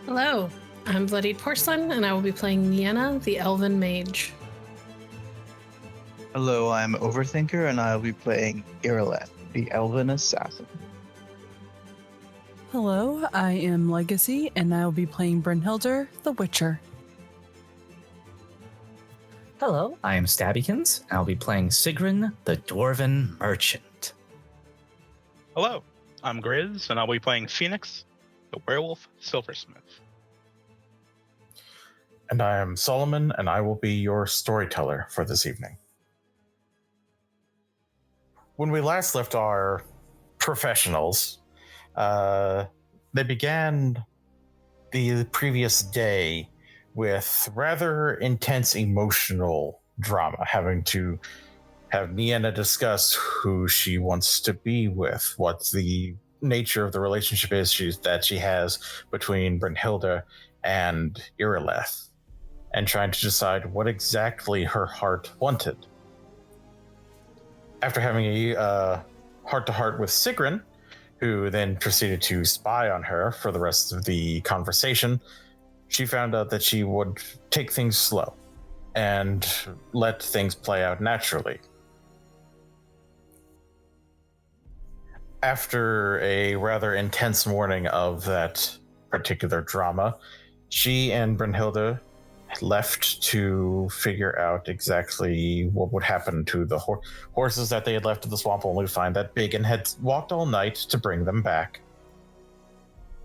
Hello, I'm Bloodied Porcelain, and I will be playing Nienna, the Elven Mage. Hello, I'm Overthinker, and I'll be playing Irileth, the Elven Assassin. Hello, I am Legacy, and I will be playing Brynnhilder, the Witcher. Hello, I am Stabbykinz, and I'll be playing Siegryn, the Dwarven Merchant. Hello, I'm Grizz, and I'll be playing Fenix, the Werewolf Silversmith. And I am Solomon, and I will be your storyteller for this evening. When we last left our professionals, they began the previous day with rather intense emotional drama, having to have Nienna discuss who she wants to be with, what the nature of the relationship is that she has between Brynnhilder and Irileth, and trying to decide what exactly her heart wanted. After having a heart-to-heart with Siegryn, who then proceeded to spy on her for the rest of the conversation, she found out that she would take things slow and let things play out naturally. After a rather intense morning of that particular drama, she and Brynnhilder left to figure out exactly what would happen to the horses that they had left in the swamp, only to find that Biggin had walked all night to bring them back.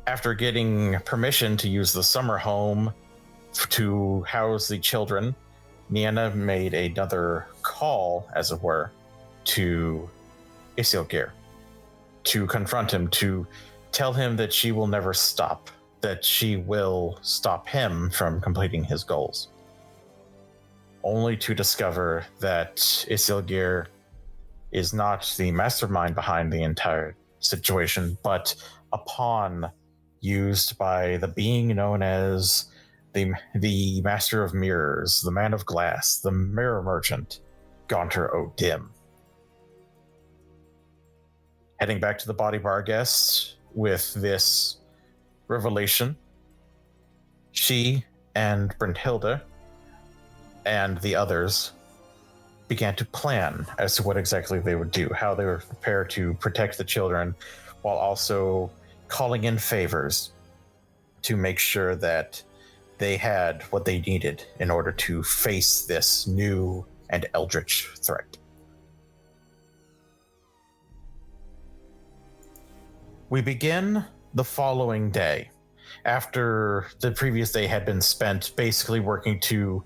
After getting permission to use the summer home to house the children, Nienna made another call, as it were, to Isilgeir to confront him, to tell him that she will never stop, that she will stop him from completing his goals. Only to discover that Isilgeir is not the mastermind behind the entire situation, but a pawn used by the being known as the Master of Mirrors, the Man of Glass, the Mirror Merchant, Gaunter O'Dim. Heading back to the Body Bar guest with this revelation, she and Brynnhilder and the others began to plan as to what exactly they would do, how they would prepare to protect the children, while also calling in favors to make sure that they had what they needed in order to face this new and eldritch threat. We begin the following day, after the previous day had been spent basically working to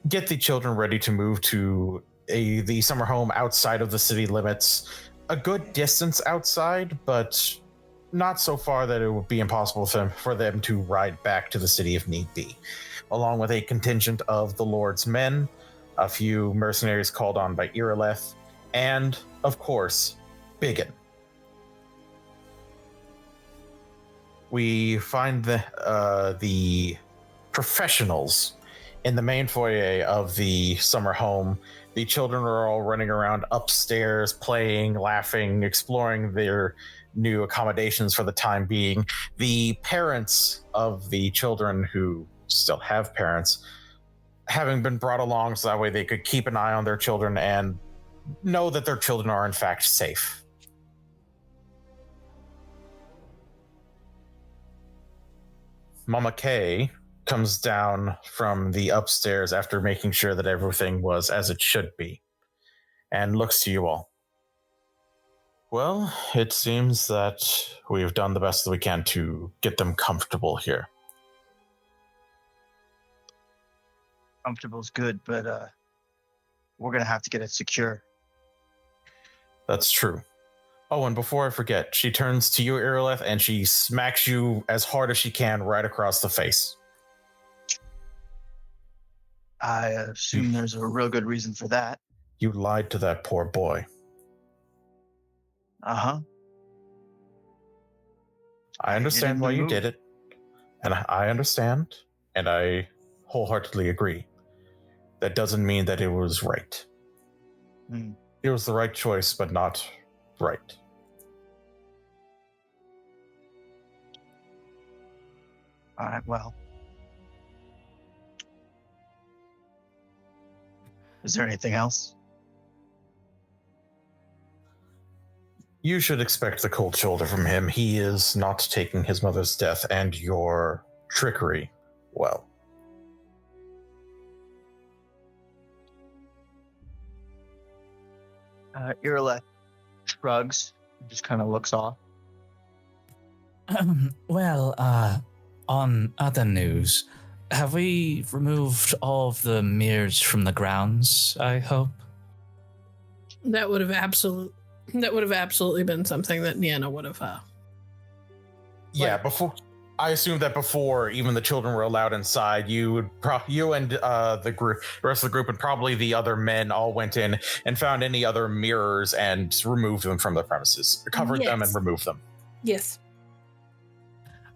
get the children ready to move to the summer home outside of the city limits, a good distance outside, but not so far that it would be impossible for them to ride back to the city if need be, along with a contingent of the Lord's men, a few mercenaries called on by Irileth, and, of course, Biggin. We find the professionals in the main foyer of the summer home. The children are all running around upstairs, playing, laughing, exploring their new accommodations for the time being. The parents of the children, who still have parents, having been brought along so that way they could keep an eye on their children and know that their children are in fact safe. Mama Kay comes down from the upstairs after making sure that everything was as it should be, and looks to you all. Well, it seems that we've done the best that we can to get them comfortable here. Comfortable is good, but we're going to have to get it secure. That's true. Oh, and before I forget, she turns to you, Irileth, and she smacks you as hard as she can right across the face. I assume there's a real good reason for that. You lied to that poor boy. Uh-huh. I understand why you did it, and I understand, and I wholeheartedly agree. That doesn't mean that it was right. It was the right choice, but not right. All right, well. Is there anything else? You should expect the cold shoulder from him. He is not taking his mother's death and your trickery well. Irileth shrugs, just kind of looks off. On other news, have we removed all of the mirrors from the grounds, I hope? That would have absolutely been something that Nienna would have. Yeah, before I assume that before even the children were allowed inside, you and the rest of the group, and probably the other men all went in and found any other mirrors and removed them from the premises, recovered them and removed them. Yes.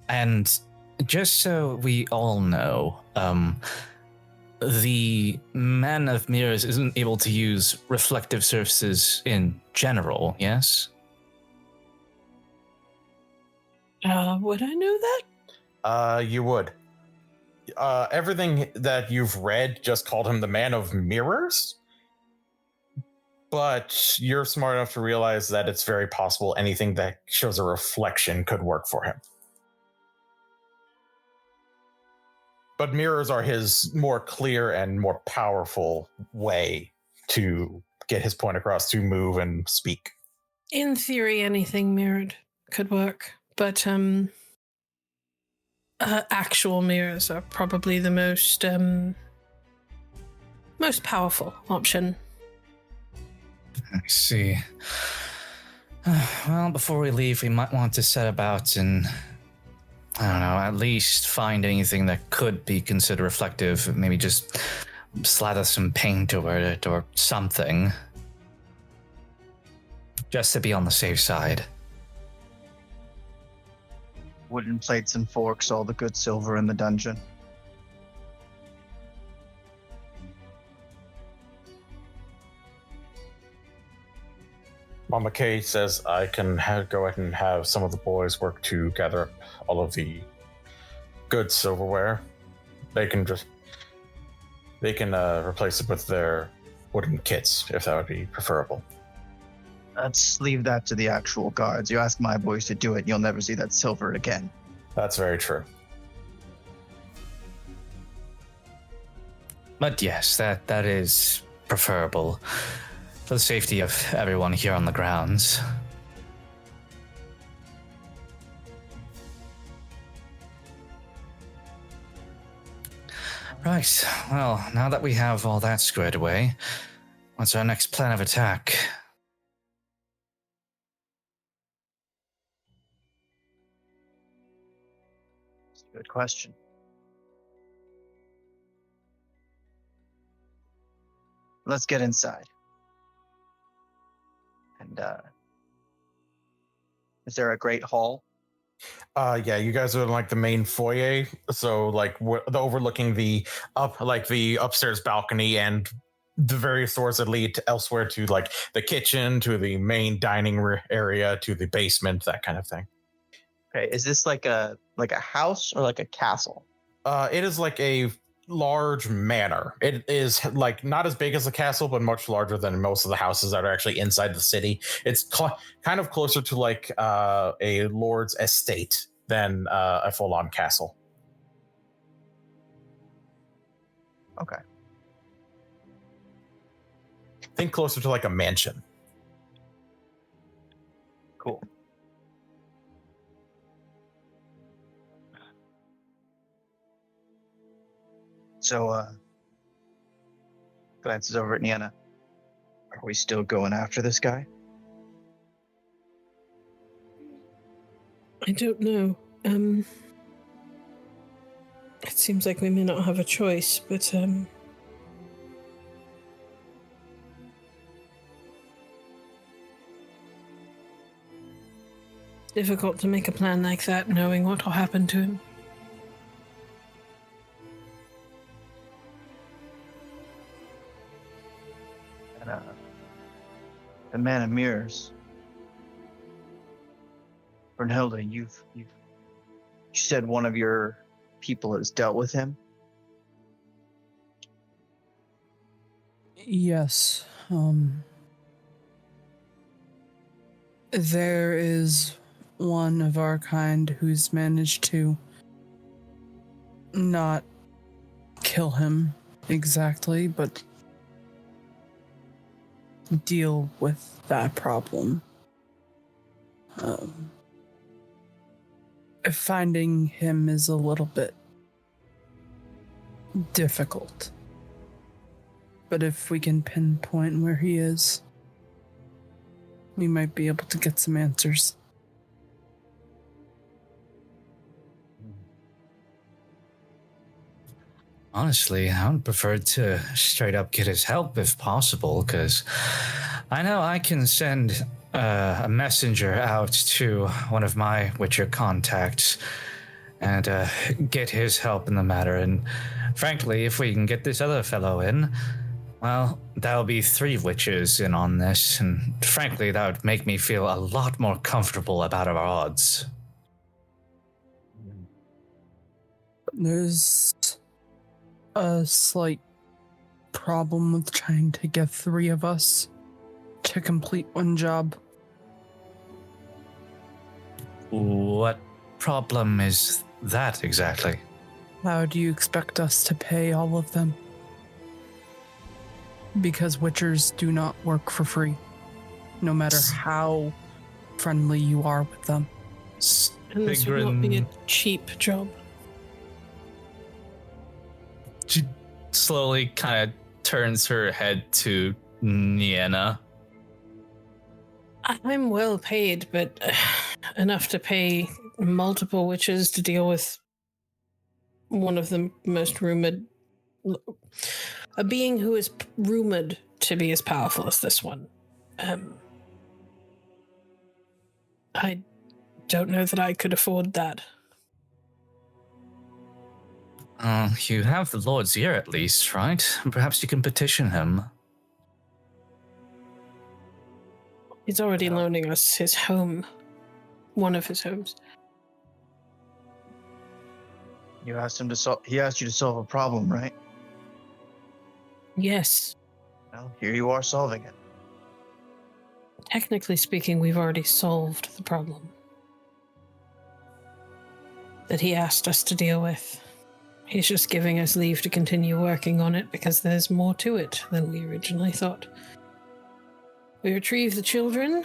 And just so we all know, the Man of Mirrors isn't able to use reflective surfaces in general, yes? Would I know that? You would. Everything that you've read just called him the Man of Mirrors, but you're smart enough to realize that it's very possible anything that shows a reflection could work for him. But mirrors are his more clear and more powerful way to get his point across, to move and speak. In theory, anything mirrored could work, but actual mirrors are probably the most powerful option. I see. Well, before we leave, we might want to set about and, I don't know, at least find anything that could be considered reflective. Maybe just slather some paint over it or something. Just to be on the safe side. Wooden plates and forks, all the good silver in the dungeon. Mama Kay says I can go ahead and have some of the boys work to gather up all of the good silverware. They can replace it with their wooden kits, if that would be preferable. Let's leave that to the actual guards. You ask my boys to do it, you'll never see that silver again. That's very true. But yes, that is preferable for the safety of everyone here on the grounds. Right, well, now that we have all that squared away, what's our next plan of attack? Good question. Let's get inside. And is there a great hall? Yeah, you guys are in like the main foyer, so like the overlooking the upstairs balcony and the various doors that lead to elsewhere, to like the kitchen, to the main dining area, to the basement, that kind of thing. Okay, is this like a house or like a castle? It is like a large manor. It is like not as big as a castle, but much larger than most of the houses that are actually inside the city. It's kind of closer to like a lord's estate than a full-on castle. Okay. Think closer to like a mansion. Cool. So, glances over at Nienna. Are we still going after this guy? I don't know. It seems like we may not have a choice, but difficult to make a plan like that, knowing what will happen to him. And, the Man of Mirrors. Brynnhilder, you said one of your people has dealt with him? Yes. There is one of our kind who's managed to not kill him exactly, but deal with that problem. Finding him is a little bit difficult. But if we can pinpoint where he is, we might be able to get some answers. Honestly, I would prefer to straight up get his help if possible, because I know I can send a messenger out to one of my Witcher contacts and get his help in the matter. And frankly, if we can get this other fellow in, well, that'll be 3 witches in on this, and frankly, that would make me feel a lot more comfortable about our odds. There's a slight problem with trying to get 3 of us to complete one job. What problem is that exactly? How do you expect us to pay all of them? Because Witchers do not work for free, no matter how friendly you are with them. And this would not be a Siegryn cheap job. she slowly kind of turns her head to Nienna. I'm well paid, but enough to pay multiple witches to deal with one of the most rumored... A being who is rumored to be as powerful as this one. I don't know that I could afford that. You have the Lord's ear at least, right? Perhaps you can petition him. He's already loaning us his home. One of his homes. You asked him to solve. He asked you to solve a problem, right? Yes. Well, here you are solving it. Technically speaking, we've already solved the problem that he asked us to deal with. He's just giving us leave to continue working on it because there's more to it than we originally thought. We retrieved the children.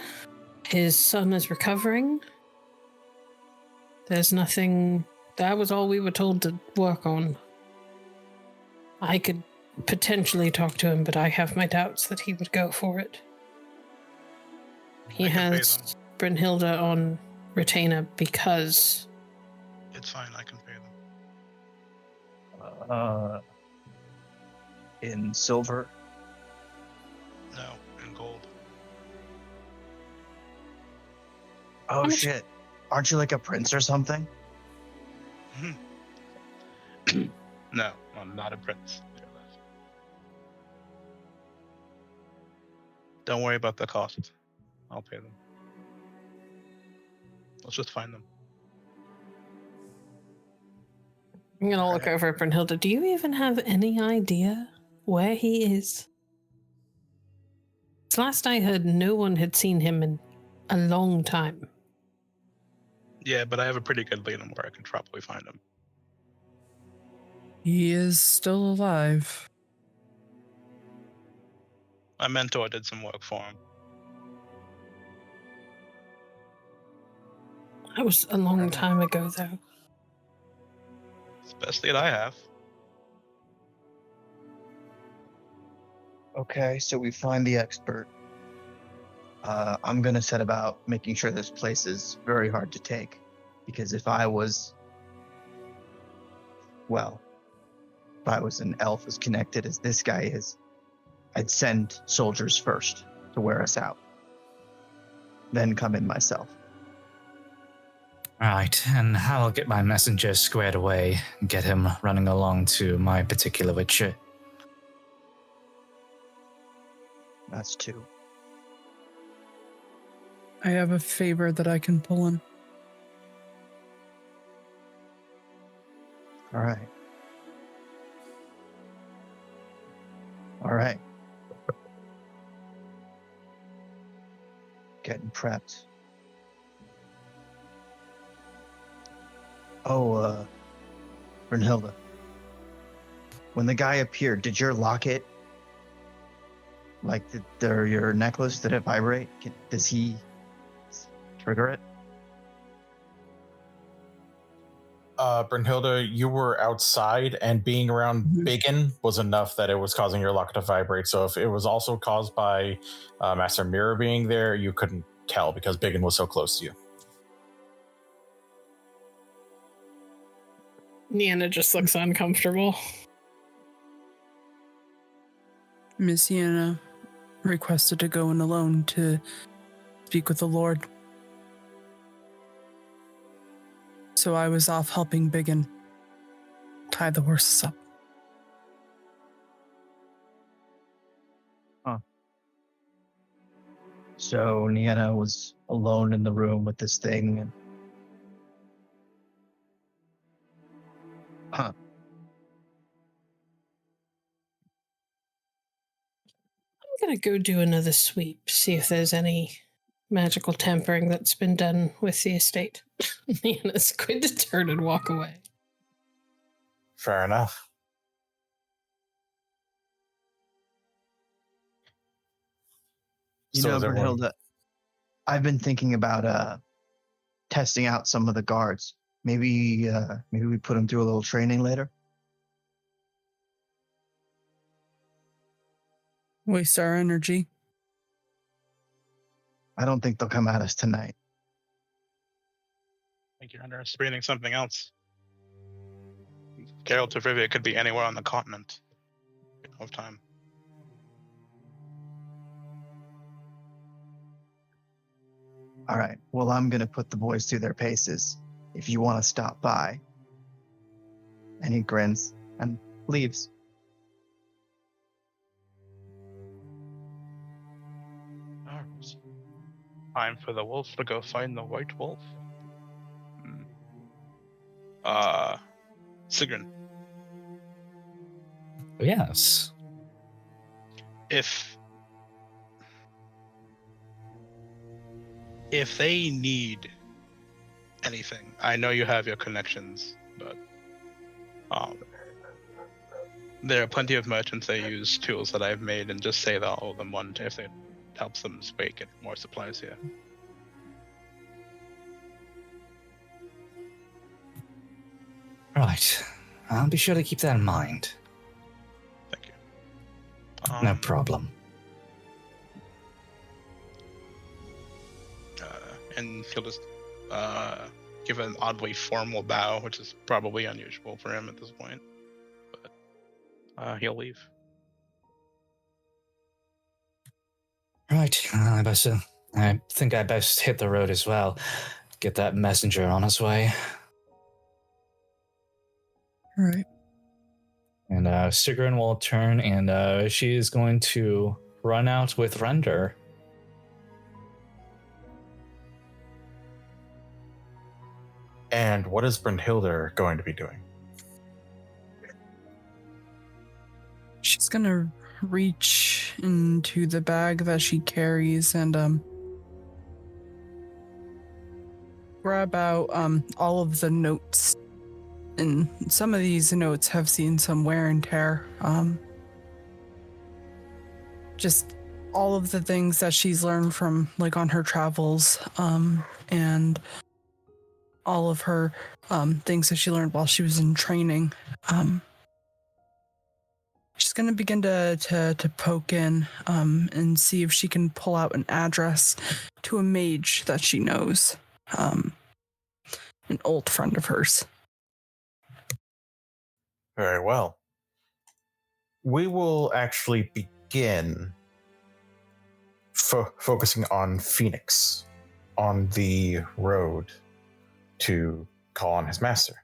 His son is recovering. There's nothing... That was all we were told to work on. I could potentially talk to him, but I have my doubts that he would go for it. He I can pay has Brynnhilder on retainer because... It's fine, I can pay them. In silver. No, in gold. Oh much- shit! Aren't you like a prince or something? No, I'm not a prince. Don't worry about the cost. I'll pay them. Let's just find them. I'm gonna look over at Brynnhilder. Do you even have any idea where he is? 'Cause last I heard, no one had seen him in a long time. Yeah, but I have a pretty good lead on where I can probably find them. He is still alive. My mentor did some work for him. That was a long time ago, though. It's the best lead I have. Okay, so we find the expert. I'm gonna set about making sure this place is very hard to take, because if I was an elf as connected as this guy is, I'd send soldiers first to wear us out, then come in myself. Right, and I'll get my messenger squared away and get him running along to my particular witcher. That's 2. I have a favor that I can pull in. All right. All right. Getting prepped. Oh, Brynnhilder. When the guy appeared, did your locket, your necklace, did it vibrate? Does he trigger it? Brynnhilder, you were outside, and being around Biggin was enough that it was causing your locket to vibrate. So if it was also caused by Master Mirror being there, you couldn't tell because Biggin was so close to you. Nienna just looks uncomfortable. Miss Nienna requested to go in alone to speak with the Lord. So I was off helping Biggin tie the horses up. Huh. So Nienna was alone in the room with this thing. And... Huh. I'm going to go do another sweep, see if there's any magical tampering that's been done with the estate. Nienna's going to turn and walk away. Fair enough. You know, Brynnhilder, I've been thinking about testing out some of the guards. Maybe we put them through a little training later. Waste our energy. I don't think they'll come at us tonight. I think you're underestimating something else. Geralt of Rivia could be anywhere on the continent. Of time. All right. Well, I'm going to put the boys through their paces. If you want to stop by. And he grins and leaves. Time for the wolf to go find the white wolf. Siegryn. Yes. If they need anything, I know you have your connections, but there are plenty of merchants that use tools that I've made, and just say they'll owe them one if it helps them get more supplies here. Right. I'll be sure to keep that in mind. Thank you. No problem. And he'll just give an oddly formal bow, which is probably unusual for him at this point. But he'll leave. Right. I think I best hit the road as well. Get that messenger on his way. All right. And Siegryn will turn, and she is going to run out with Render. And what is Brynnhilder going to be doing? She's going to reach into the bag that she carries and grab out all of the notes. And some of these notes have seen some wear and tear. Just all of the things that she's learned from, like, on her travels, and all of her things that she learned while she was in training. She's going to begin to poke in and see if she can pull out an address to a mage that she knows, an old friend of hers. Very well. We will actually begin focusing on Fenix on the road to call on his master.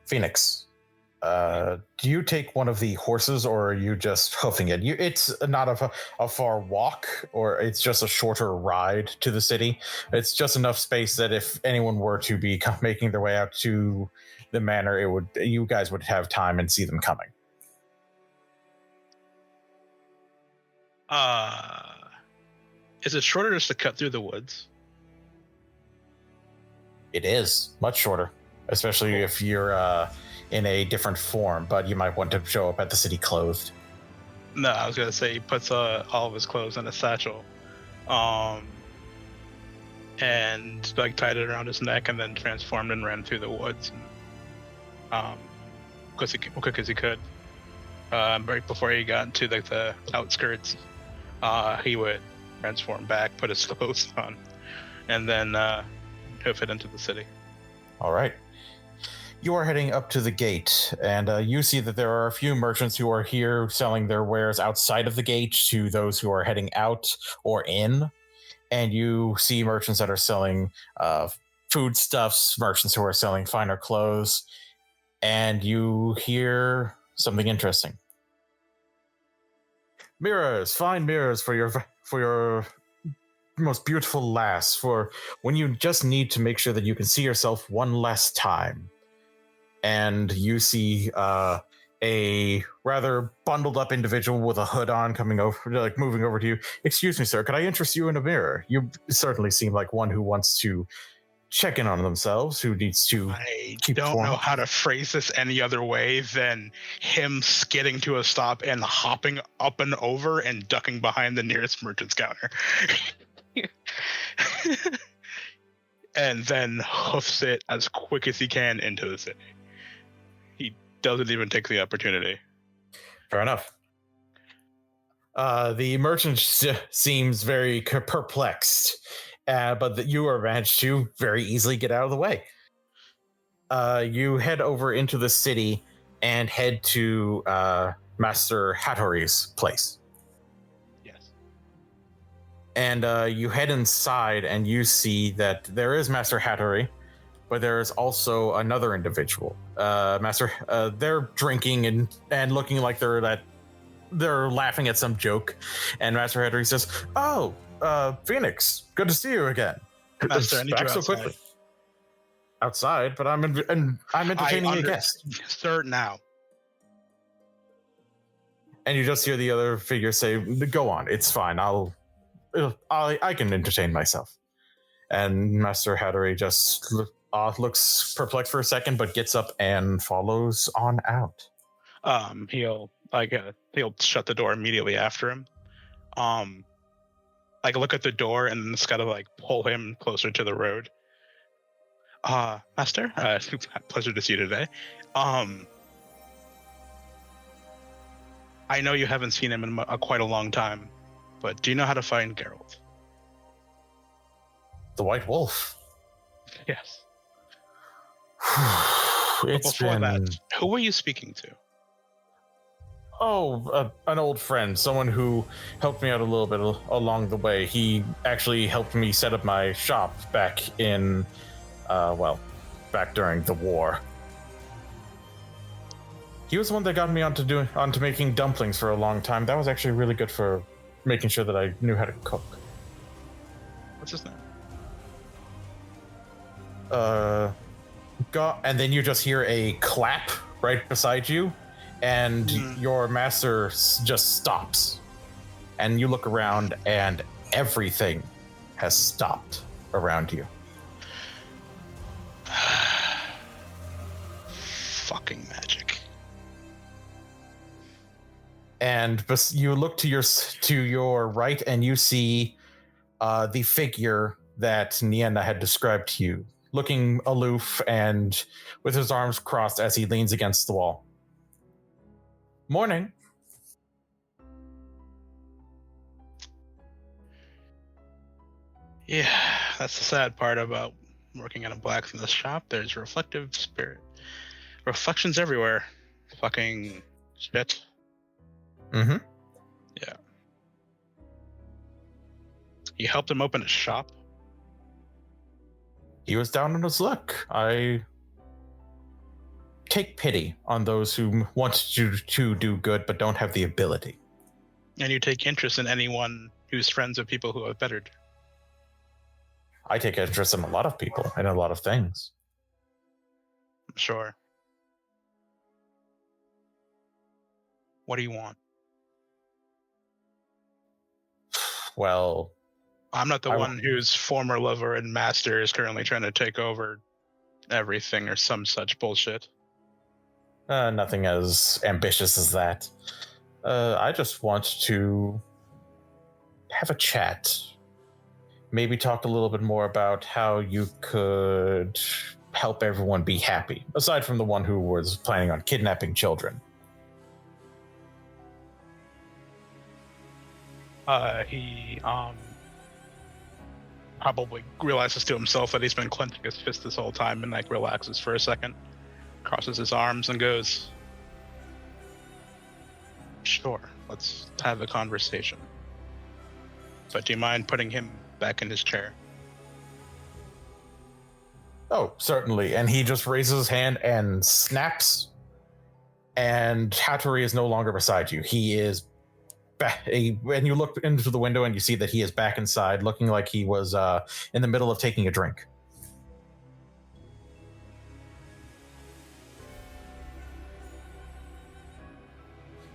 Fenix, Do you take one of the horses, or are you just hoofing it? It's not a far walk, or it's just a shorter ride to the city. It's just enough space that if anyone were to be making their way out to the manor, you guys would have time and see them coming. Is it shorter just to cut through the woods? It is much shorter, especially if you're in a different form, but you might want to show up at the city clothed. No, I was gonna say he puts all of his clothes in a satchel, and like tied it around his neck, and then transformed and ran through the woods, quick as he could. Right before he got into the outskirts, he would transform back, put his clothes on, and then hoof it into the city. All right. You are heading up to the gate, and you see that there are a few merchants who are here selling their wares outside of the gate to those who are heading out or in. And you see merchants that are selling foodstuffs, merchants who are selling finer clothes, and you hear something interesting. Mirrors, fine mirrors for your most beautiful lass, for when you just need to make sure that you can see yourself one last time. And you see a rather bundled up individual with a hood on coming over, like moving over to you. Excuse me, sir, could I interest you in a mirror? You certainly seem like one who wants to check in on themselves, who needs to keep don't form. know how to phrase this any other way than him skidding to a stop and hopping up and over and ducking behind the nearest merchant's counter. And then hoofs it as quick as he can into the city. He doesn't even take the opportunity. Fair enough. The merchant seems very perplexed, but you are managed to very easily get out of the way. You head over into the city and head to Master Hattori's place. Yes. And you head inside and you see that there is Master Hattori, but there is also another individual. They're drinking and looking like they're laughing at some joke. And Master Hattori says, "Oh, Fenix, good to see you again." Master, I need back you so outside. quickly. Outside, but I'm entertaining a guest. Sir, now. And you just hear the other figure say, "Go on, it's fine. I can entertain myself." And Master Hattori just looks perplexed for a second, but gets up and follows on out. He'll shut the door immediately after him. Look at the door and just gotta pull him closer to the road. Master, pleasure to see you today. I know you haven't seen him in quite a long time, but do you know how to find Geralt? The White Wolf. Yes. That, who were you speaking to? Oh, an old friend, someone who helped me out a little bit along the way. He actually helped me set up my shop back in, back during the war. He was the one that got me onto making dumplings for a long time. That was actually really good for making sure that I knew how to cook. What's his name? And then you just hear a clap right beside you, and your master just stops. And you look around, and everything has stopped around you. Fucking magic. And you look to your right, and you see the figure that Nienna had described to you, looking aloof and with his arms crossed as he leans against the wall. Morning. Yeah, that's the sad part about working in a blacksmith shop. There's reflective spirit. Reflections everywhere. Fucking shit. Mm-hmm. Yeah. You helped him open a shop? He was down on his luck. I take pity on those who want to do good but don't have the ability. And you take interest in anyone who's friends with people who have bettered. I take interest in a lot of people and a lot of things. Sure. What do you want? Well, I'm not the one whose former lover and master is currently trying to take over everything or some such bullshit. Nothing as ambitious as that. I just want to have a chat. Maybe talk a little bit more about how you could help everyone be happy, aside from the one who was planning on kidnapping children. He probably realizes to himself that he's been clenching his fist this whole time and like relaxes for a second, crosses his arms and goes, "Sure, let's have a conversation. But do you mind putting him back in his chair?" Oh, certainly. And he just raises his hand and snaps, and Hattori is no longer beside you. He is back. And you look into the window and you see that he is back inside, looking like he was in the middle of taking a drink.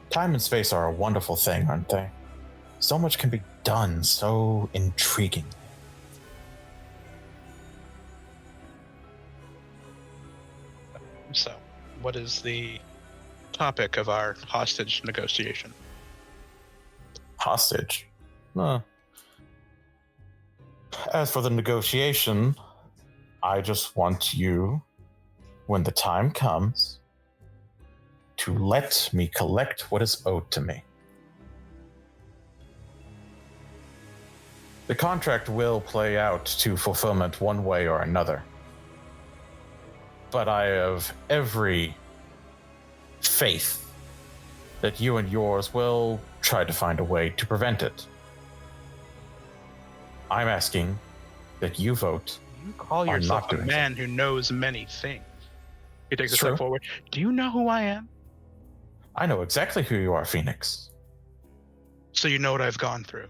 Time and space are a wonderful thing, aren't they? So much can be done so intriguing. So, what is the topic of our hostage negotiation? Hostage? As for the negotiation, I just want you, when the time comes, to let me collect what is owed to me. The contract will play out to fulfillment one way or another. But I have every faith that you and yours will try to find a way to prevent it. I'm asking that you vote. You call yourself a man who knows many things. He takes a step forward. Do you know who I am? I know exactly who you are, Fenix. So you know what I've gone through?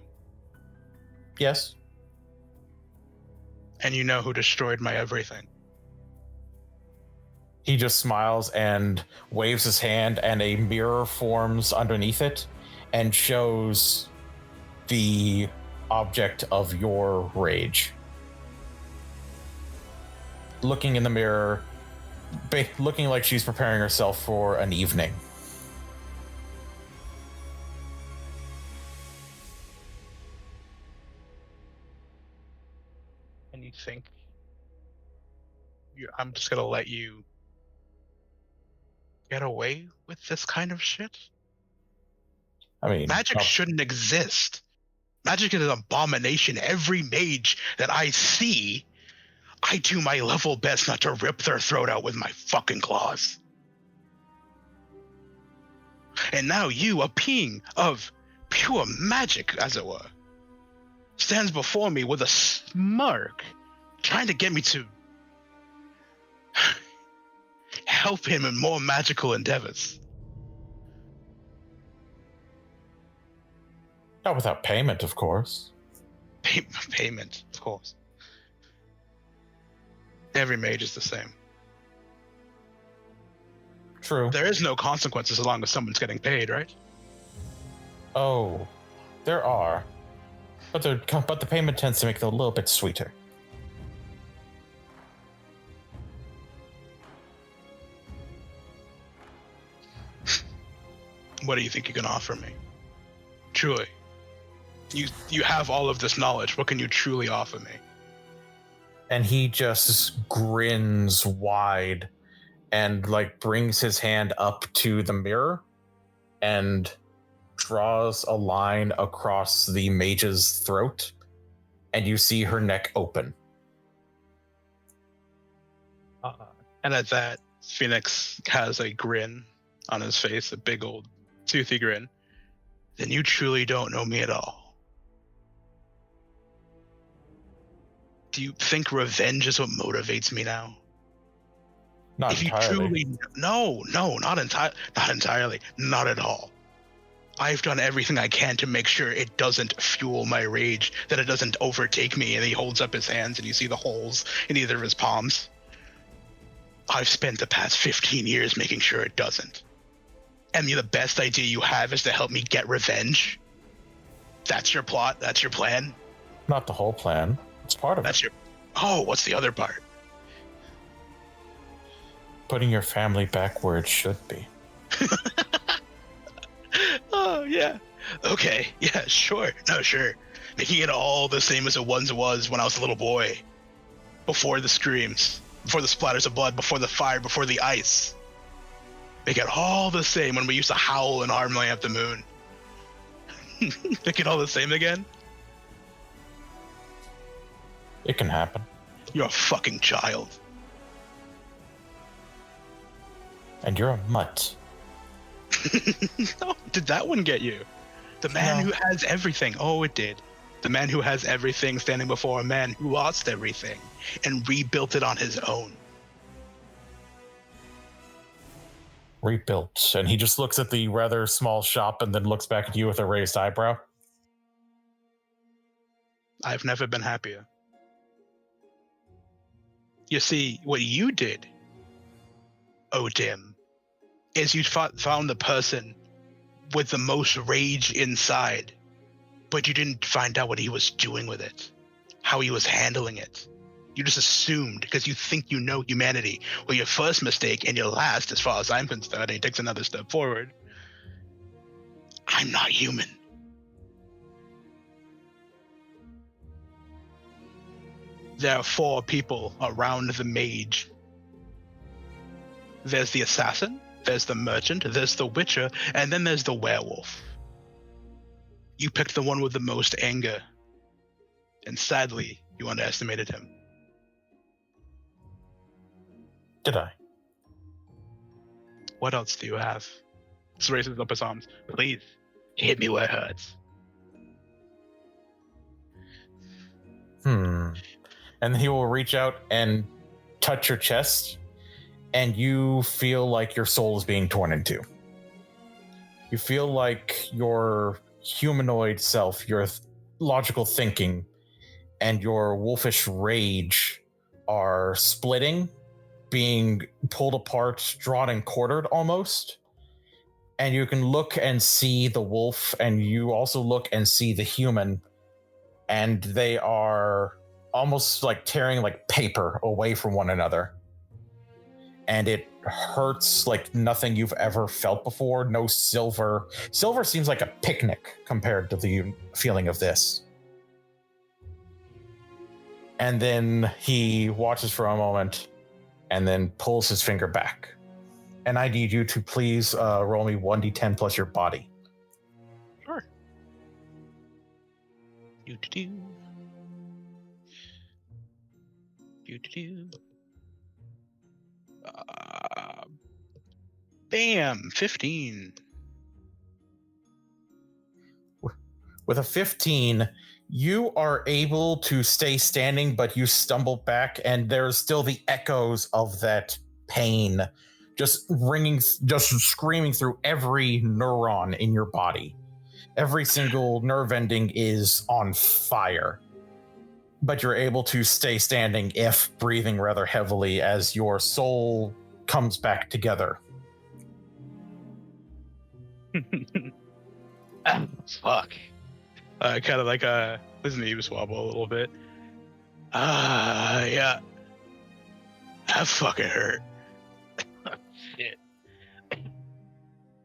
Yes. And you know who destroyed my everything? He just smiles and waves his hand, and a mirror forms underneath it and shows the object of your rage. Looking in the mirror, looking like she's preparing herself for an evening. And you think I'm just gonna let you get away with this kind of shit? I mean, magic shouldn't exist. Magic is an abomination. Every mage that I see, I do my level best not to rip their throat out with my fucking claws. And now you, a being of pure magic, as it were, stands before me with a smirk, trying to get me to help him in more magical endeavors. Not without payment, of course. Payment, of course. Every mage is the same. True. There is no consequences as long as someone's getting paid, right? Oh, there are. But the payment tends to make it a little bit sweeter. What do you think you can offer me? Truly. You have all of this knowledge. What can you truly offer me? And he just grins wide and brings his hand up to the mirror and draws a line across the mage's throat, and you see her neck open. And at that, Fenix has a grin on his face, a big old toothy grin. Then you truly don't know me at all. Do you think revenge is what motivates me now? Not if entirely. you truly not entirely, not at all. I've done everything I can to make sure it doesn't fuel my rage, that it doesn't overtake me. And he holds up his hands and you see the holes in either of his palms. I've spent the past 15 years making sure it doesn't. And the best idea you have is to help me get revenge? That's your plot? That's your plan? Not the whole plan. It's part of it. Oh, what's the other part? Putting your family back where it should be. Oh, yeah. Okay. Yeah, sure. No, sure. Making it all the same as it once was when I was a little boy. Before the screams, before the splatters of blood, before the fire, before the ice. Make it all the same when we used to howl and harm lamp the moon. Make it all the same again? It can happen. You're a fucking child. And you're a mutt. No, did that one get you? The man who has everything. Oh, it did. The man who has everything standing before a man who lost everything and rebuilt it on his own. Rebuilt. And he just looks at the rather small shop and then looks back at you with a raised eyebrow. I've never been happier. You see, what you did, Odim, is you found the person with the most rage inside, but you didn't find out what he was doing with it, how he was handling it. You just assumed because you think you know humanity. Well, your first mistake and your last, as far as I'm concerned, and he takes another step forward. I'm not human. There are 4 people around the mage. There's the assassin, there's the merchant, there's the witcher, and then there's the werewolf. You picked the one with the most anger. And sadly, you underestimated him. Did I? What else do you have? He raises up his arms. Please, hit me where it hurts. And he will reach out and touch your chest, and you feel like your soul is being torn in two. You feel like your humanoid self, your logical thinking, and your wolfish rage are splitting, being pulled apart, drawn and quartered almost. And you can look and see the wolf, and you also look and see the human, and they are almost like tearing like paper away from one another. And it hurts like nothing you've ever felt before. No silver. Silver seems like a picnic compared to the feeling of this. And then he watches for a moment and then pulls his finger back. And I need you to please roll me 1d10 plus your body. Sure. Do-do-do. Do-do-do. Bam! 15. With a 15, you are able to stay standing, but you stumble back, and there's still the echoes of that pain just ringing, just screaming through every neuron in your body. Every single nerve ending is on fire. But you're able to stay standing, if breathing rather heavily, as your soul comes back together. Fuck. Kind of like his knees wobble a little bit. Yeah. That fucking hurt. Shit. A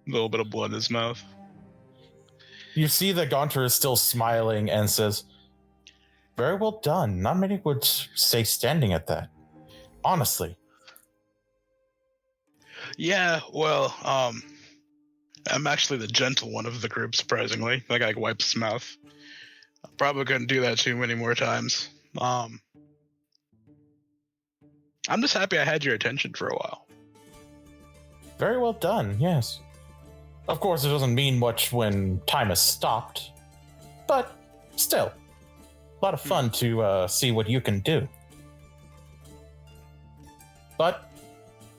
little bit of blood in his mouth. You see that Gaunter is still smiling and says, "Very well done. Not many would stay standing at that. Honestly." Yeah, well, I'm actually the gentle one of the group, surprisingly. That guy wipes his mouth. I probably couldn't do that too many more times. I'm just happy I had your attention for a while. Very well done, yes. Of course, it doesn't mean much when time has stopped, but still, a lot of fun to see what you can do. But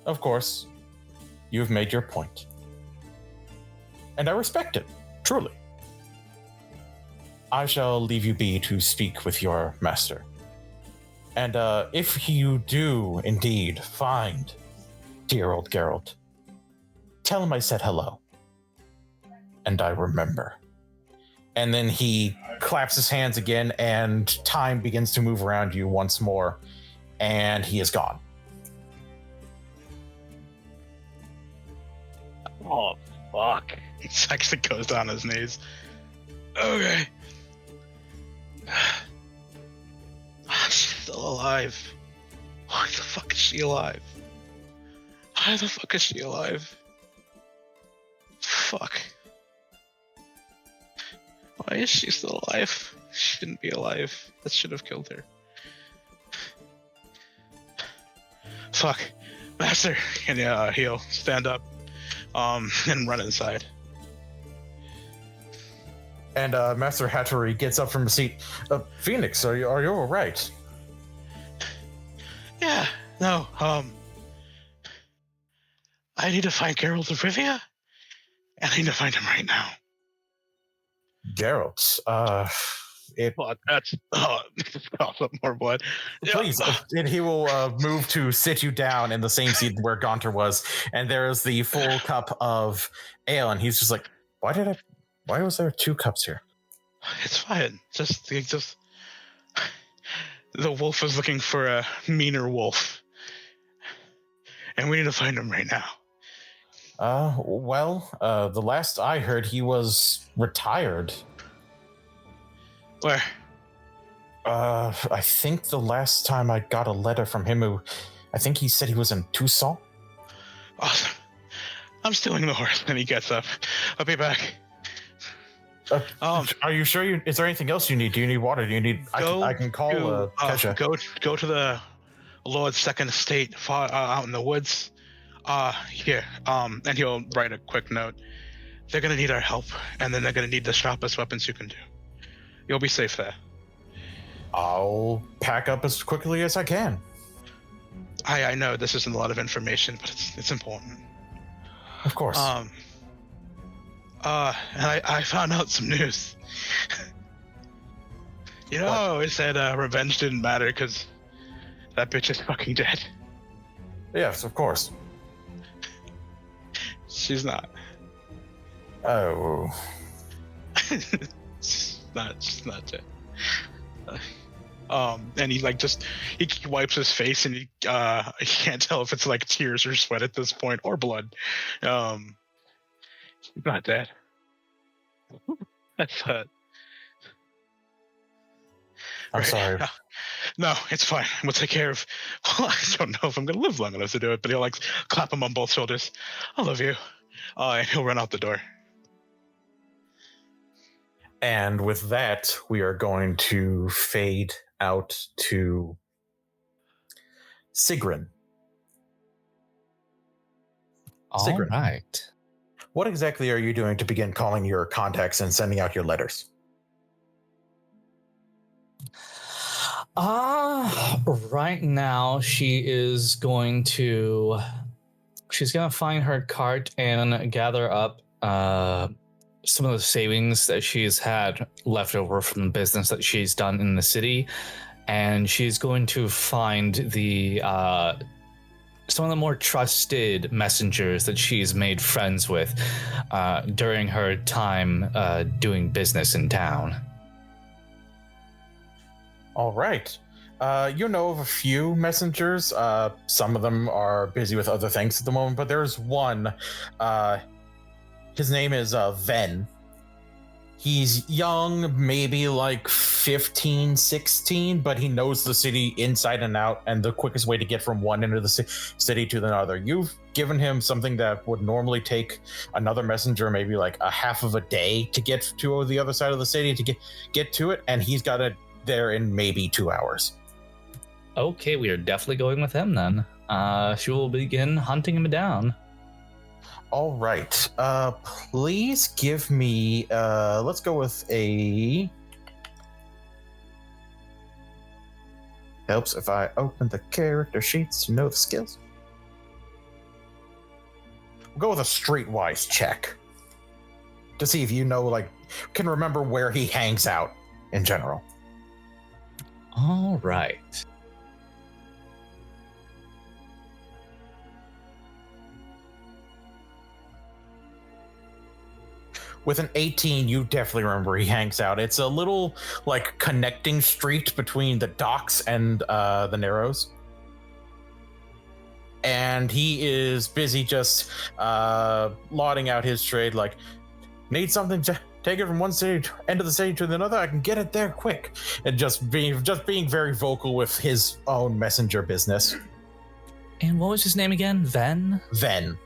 Of course, you've made your point. And I respect it, truly. I shall leave you be to speak with your master. And if you do indeed find dear old Geralt, tell him I said hello. And I remember. And then he claps his hands again, and time begins to move around you once more, and he is gone. Oh, fuck. He actually goes down his knees. Okay. She's still alive. Why the fuck is she alive? Why the fuck is she alive? Fuck. Why is she still alive? She shouldn't be alive. That should have killed her. Fuck. Master, can you heal? Stand up. And run inside. And Master Hattery gets up from his seat. Fenix, are you all right? Yeah, no, I need to find Geralt of Rivia, and I need to find him right now. Geralt, Well, that's cough up more blood. Please, and he will move to sit you down in the same seat where Gaunter was, and there is the full cup of ale, and he's just like, why was there 2 cups here? It's fine. Just the wolf is looking for a meaner wolf, and we need to find him right now. The last I heard, he was retired. Where? I think the last time I got a letter from him, I think he said he was in Tucson. Awesome. I'm stealing the horse. And he gets up. I'll be back. Are you sure? Is there anything else you need? Do you need water? Do you need? I can call Kesha. Go to the Lord's second estate, far out in the woods. Here. And he'll write a quick note. They're gonna need our help, and then they're gonna need the sharpest weapons you can do. You'll be safe there. I'll pack up as quickly as I can. I know this isn't a lot of information, but it's important. Of course. And I found out some news. You know, I always said revenge didn't matter because that bitch is fucking dead. Yes, of course. She's not. Oh. She's not dead. And he he wipes his face, and he can't tell if it's like tears or sweat at this point, or blood. She's not dead. That's I'm sorry. No, it's fine. We'll take care of. Well, I don't know if I'm gonna live long enough to do it, but he'll clap him on both shoulders. I love you. And he'll run out the door. And with that, we are going to fade out to Siegryn. All right. What exactly are you doing to begin calling your contacts and sending out your letters? Right now she's going to find her cart and gather up some of the savings that she's had left over from the business that she's done in the city, and she's going to find the some of the more trusted messengers that she's made friends with during her time doing business in town. All right. You know of a few messengers. Some of them are busy with other things at the moment, but there's one. His name is Ven. He's young, maybe like 15, 16, but he knows the city inside and out, and the quickest way to get from one end of the city to the other. You've given him something that would normally take another messenger maybe like a half of a day to get to the other side of the city to get to it, and he's got it there in maybe 2 hours. Okay, we are definitely going with him then. She will begin hunting him down. All right. Please give me, let's go with a... Helps if I open the character sheets to know the skills. go with a streetwise check to see if you know, like, can remember where he hangs out in general. All right. With an 18, you definitely remember he hangs out. It's a little, like, connecting street between the docks and the Narrows. And he is busy just lauding out his trade, like, need something to take it from one end of the city to another, I can get it there quick. And just being very vocal with his own messenger business. And what was his name again? Ven? Ven.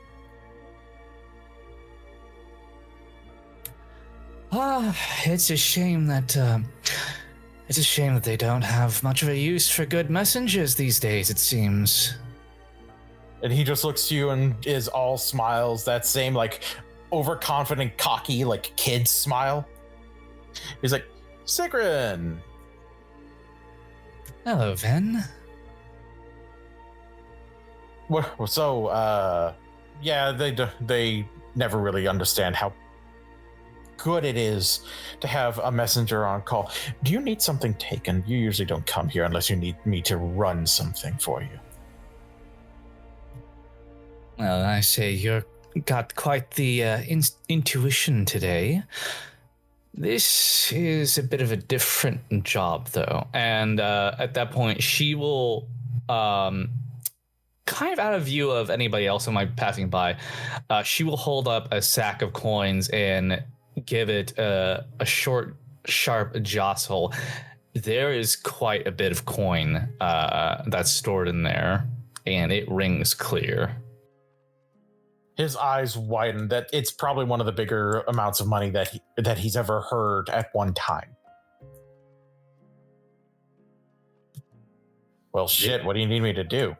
It's a shame that they don't have much of a use for good messengers these days, it seems. And he just looks to you and is all smiles, that same, like, overconfident, cocky, like, kid smile. He's like, Siegryn! Hello, Ven. Well, so, yeah, they never really understand how good it is to have a messenger on call. Do you need something taken? You usually don't come here unless you need me to run something for you. Well, I say you've got quite the intuition today. This is a bit of a different job, though. And at that point, she will, kind of out of view of anybody else who might be passing by, she will hold up a sack of coins and give it a short, sharp jostle. There is quite a bit of coin that's stored in there, and it rings clear. His eyes widen. That it's probably one of the bigger amounts of money that he's ever heard at one time. Well, shit, what do you need me to do?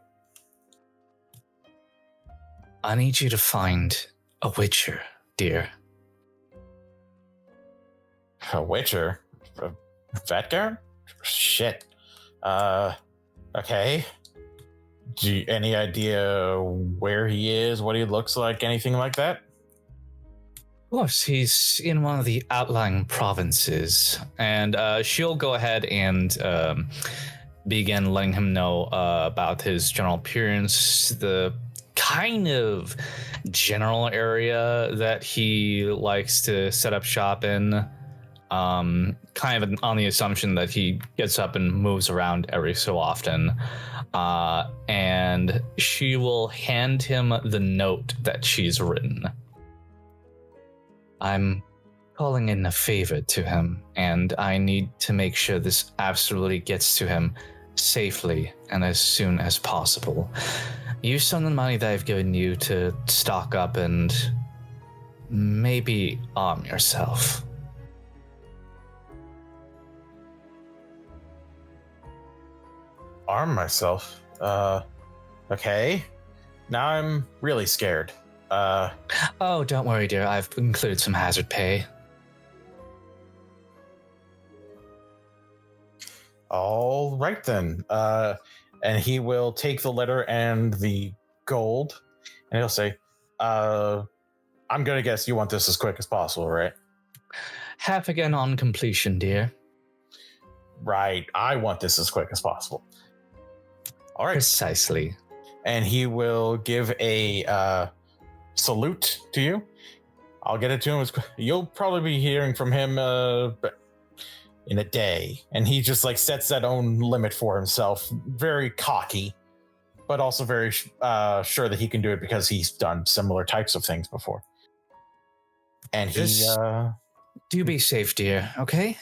I need you to find a witcher, dear. A witcher? A Vetgar? Shit. Okay. Any idea where he is, what he looks like, anything like that? Of course, he's in one of the outlying provinces, and she'll go ahead and begin letting him know about his general appearance, the kind of general area that he likes to set up shop in, kind of on the assumption that he gets up and moves around every so often. And she will hand him the note that she's written. I'm calling in a favor to him, and I need to make sure this absolutely gets to him safely and as soon as possible. Use some of the money that I've given you to stock up and maybe arm yourself. Arm myself? Okay. Now I'm really scared. Oh, don't worry, dear. I've included some hazard pay. All right, then. And he will take the letter and the gold, and he'll say, I'm going to guess you want this as quick as possible, right? Half again on completion, dear. Right. I want this as quick as possible. All right. Precisely. And he will give a salute to you. I'll get it to him. You'll probably be hearing from him in a day. And he just like sets that own limit for himself. Very cocky, but also very sure that he can do it because he's done similar types of things before. And he... do be safe, dear, okay?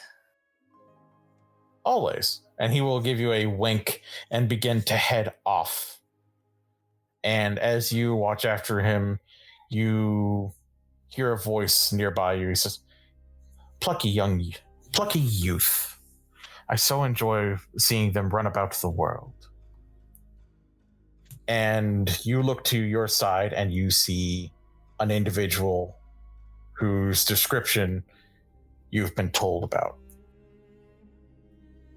Always. And he will give you a wink and begin to head off. And as you watch after him, you hear a voice nearby you. He says, plucky youth. I so enjoy seeing them run about the world. And you look to your side and you see an individual whose description you've been told about.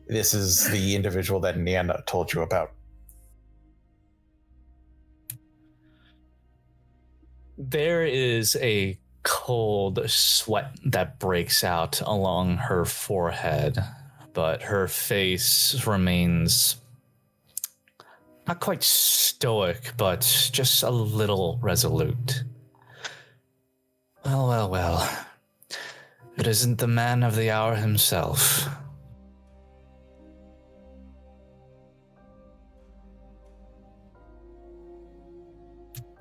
This is the individual that Nienna told you about. There is a cold sweat that breaks out along her forehead, but her face remains not quite stoic, but just a little resolute. Well, well, well. It isn't the man of the hour himself.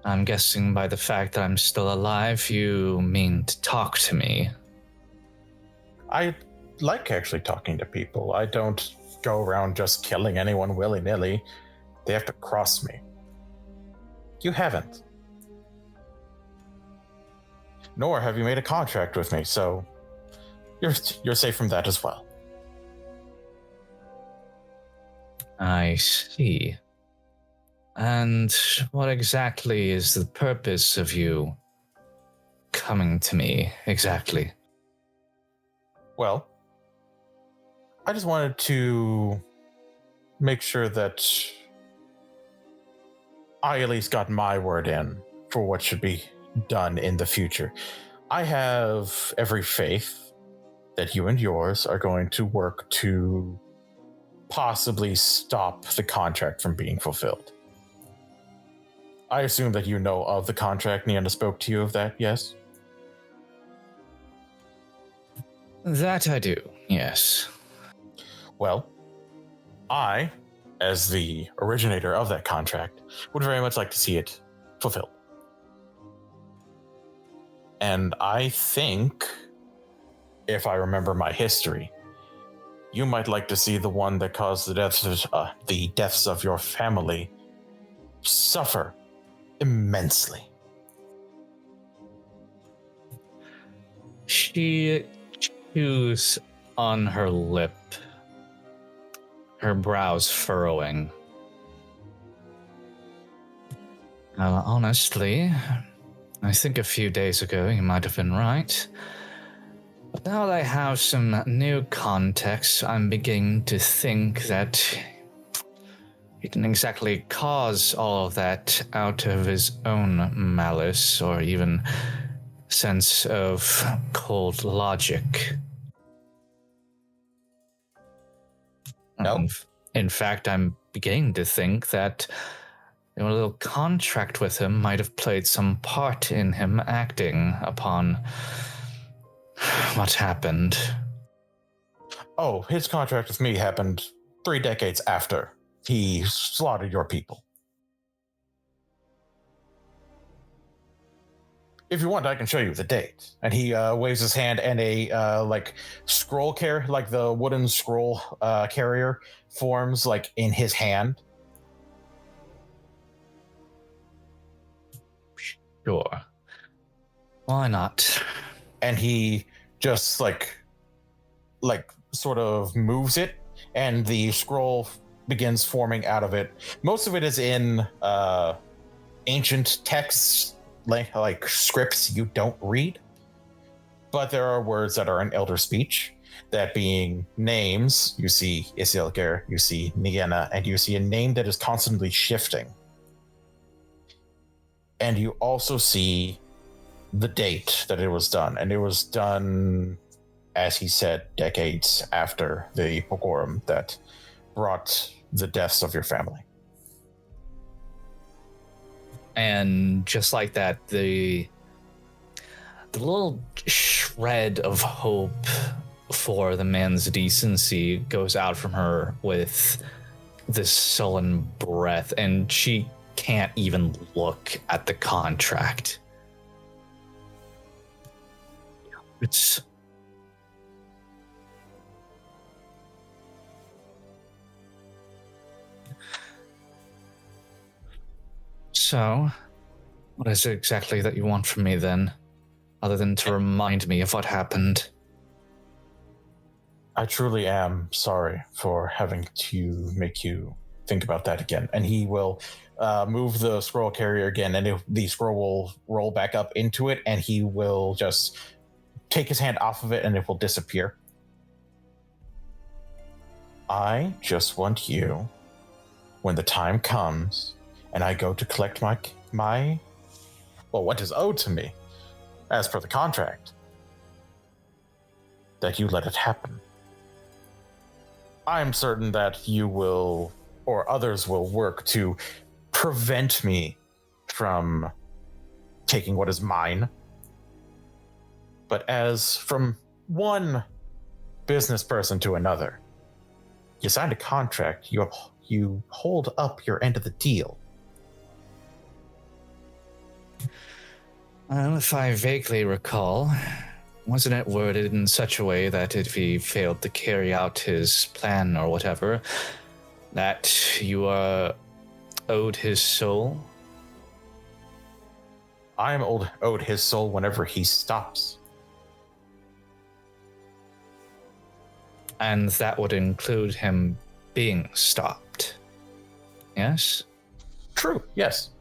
I'm guessing by the fact that I'm still alive, you mean to talk to me. I like actually talking to people. I don't go around just killing anyone willy-nilly. They have to cross me. You haven't. Nor have you made a contract with me, so you're safe from that as well. I see. And what exactly is the purpose of you coming to me, exactly? Well, I just wanted to make sure that I at least got my word in for what should be done in the future. I have every faith that you and yours are going to work to possibly stop the contract from being fulfilled. I assume that you know of the contract. Nienna spoke to you of that, yes? That I do, yes. Well, I, as the originator of that contract, would very much like to see it fulfilled. And I think, if I remember my history, you might like to see the one that caused the deaths of your family suffer immensely. She chews on her lip, her brows furrowing. Well, honestly, I think a few days ago you might have been right. But now that I have some new context, I'm beginning to think that he didn't exactly cause all of that out of his own malice or even sense of cold logic. No. In fact, I'm beginning to think that a little contract with him might have played some part in him acting upon what happened. Oh, his contract with me happened 3 decades after he slaughtered your people. If you want, I can show you the date. And he waves his hand, and a scroll carrier, like the wooden scroll carrier, forms like in his hand. Sure. Why not? And he just like sort of moves it, and the scroll begins forming out of it. Most of it is in ancient texts, like scripts you don't read, but there are words that are in elder speech, that being names. You see Isildur, you see Nienna, and you see a name that is constantly shifting. And you also see the date that it was done, and it was done, as he said, decades after the pogrom that brought the deaths of your family. And just like that, the little shred of hope for the man's decency goes out from her with this sullen breath, and she can't even look at the contract. It's so, what is it exactly that you want from me then, other than to remind me of what happened? I truly am sorry for having to make you think about that again. And he will move the scroll carrier again, and the scroll will roll back up into it, and he will just take his hand off of it, and it will disappear. I just want you, when the time comes and I go to collect my what is owed to me, as per the contract, that you let it happen. I'm certain that you will, or others will, work to prevent me from taking what is mine. But as from one business person to another, you signed a contract, you hold up your end of the deal. Well, if I vaguely recall, wasn't it worded in such a way that if he failed to carry out his plan or whatever, that you are owed his soul? I am owed his soul whenever he stops. And that would include him being stopped. Yes? True, yes.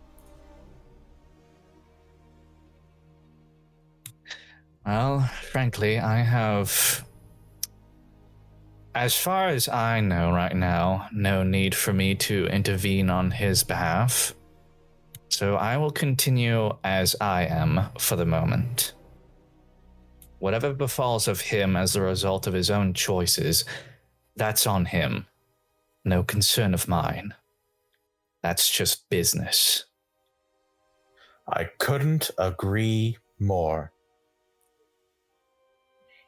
Well, frankly, I have, as far as I know right now, no need for me to intervene on his behalf. So I will continue as I am for the moment. Whatever befalls of him as a result of his own choices, that's on him. No concern of mine. That's just business. I couldn't agree more.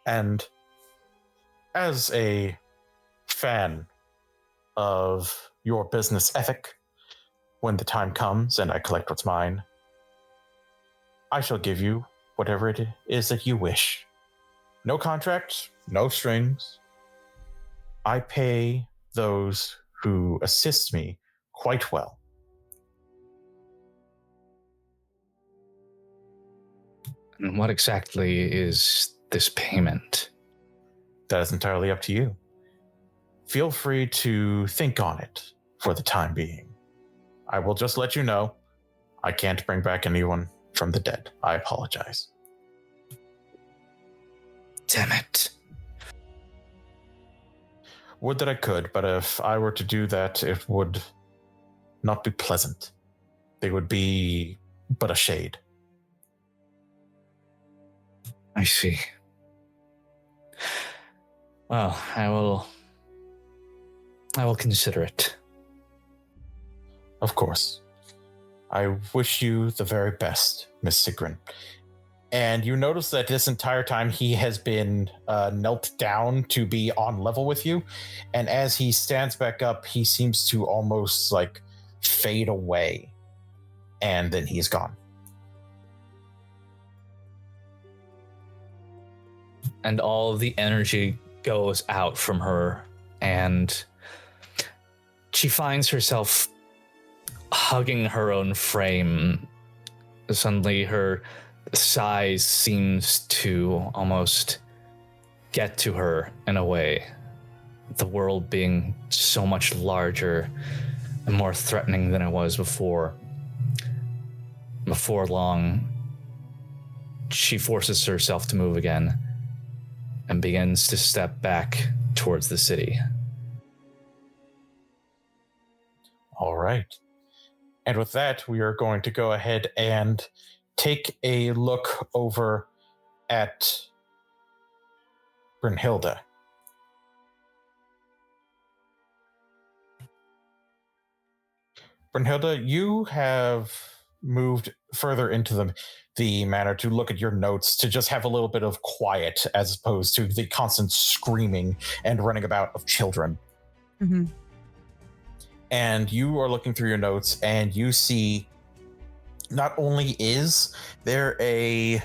And as a fan of your business ethic, when the time comes and I collect what's mine, I shall give you whatever it is that you wish. No contract, no strings. I pay those who assist me quite well. And what exactly is this payment? That is entirely up to you. Feel free to think on it for the time being. I will just let you know, I can't bring back anyone from the dead. I apologize. Damn it. Would that I could, but if I were to do that, it would not be pleasant. They would be but a shade. I see. Well, I will consider it. Of course. I wish you the very best, Miss Siegryn. And you notice that this entire time he has been knelt down to be on level with you. And as he stands back up, he seems to almost like fade away. And then he's gone. And all of the energy goes out from her, and she finds herself hugging her own frame. Suddenly her size seems to almost get to her in a way, the world being so much larger and more threatening than it was before. Before long, she forces herself to move again and begins to step back towards the city. All right. And with that, we are going to go ahead and take a look over at Brynnhilder. Brynnhilder, you have moved further into the manor to look at your notes, to just have a little bit of quiet as opposed to the constant screaming and running about of children. Mm-hmm. And you are looking through your notes and you see not only is there a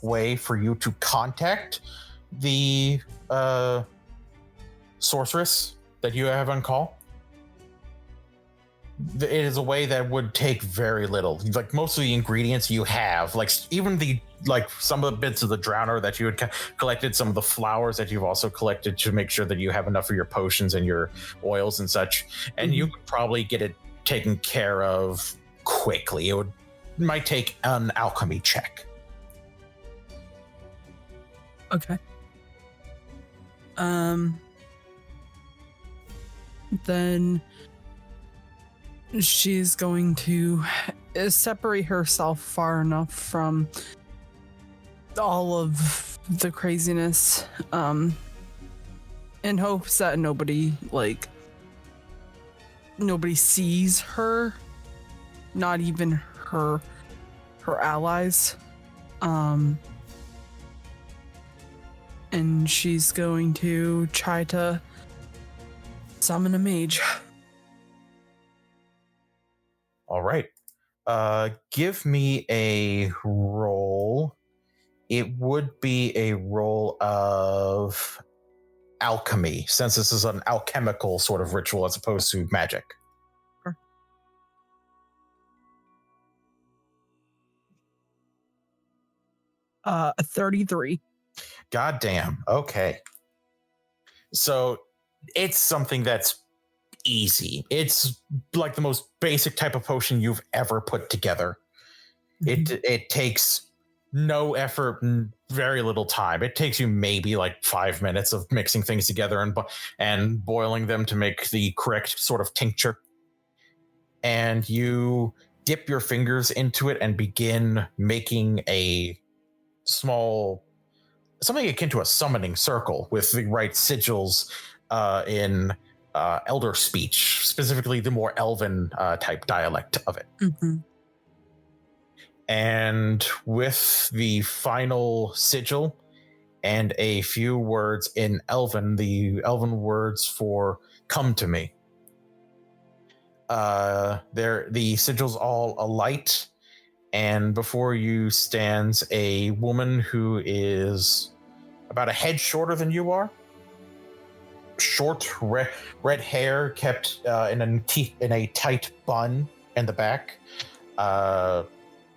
way for you to contact the sorceress that you have on call, it is a way that would take very little. Like most of the ingredients you have, like even some of the bits of the drowner that you had collected, some of the flowers that you've also collected to make sure that you have enough for your potions and your oils and such. And you could probably get it taken care of quickly. It might take an alchemy check. Okay. Then she's going to separate herself far enough from all of the craziness, in hopes that nobody sees her, not even her allies. And she's going to try to summon a mage. All right. Give me a roll. It would be a roll of alchemy, since this is an alchemical sort of ritual as opposed to magic. A 33. Goddamn. Okay. So it's something that's easy. It's like the most basic type of potion you've ever put together. Mm-hmm. It takes no effort and very little time. It takes you maybe like 5 minutes of mixing things together and boiling them to make the correct sort of tincture. And you dip your fingers into it and begin making a small, something akin to a summoning circle with the right sigils in elder speech, specifically the more elven type dialect of it. Mm-hmm. And with the final sigil and a few words in Elven, the Elven words for "come to me," the sigils all alight, and before you stands a woman who is about a head shorter than you are. Short red hair kept in a tight bun in the back.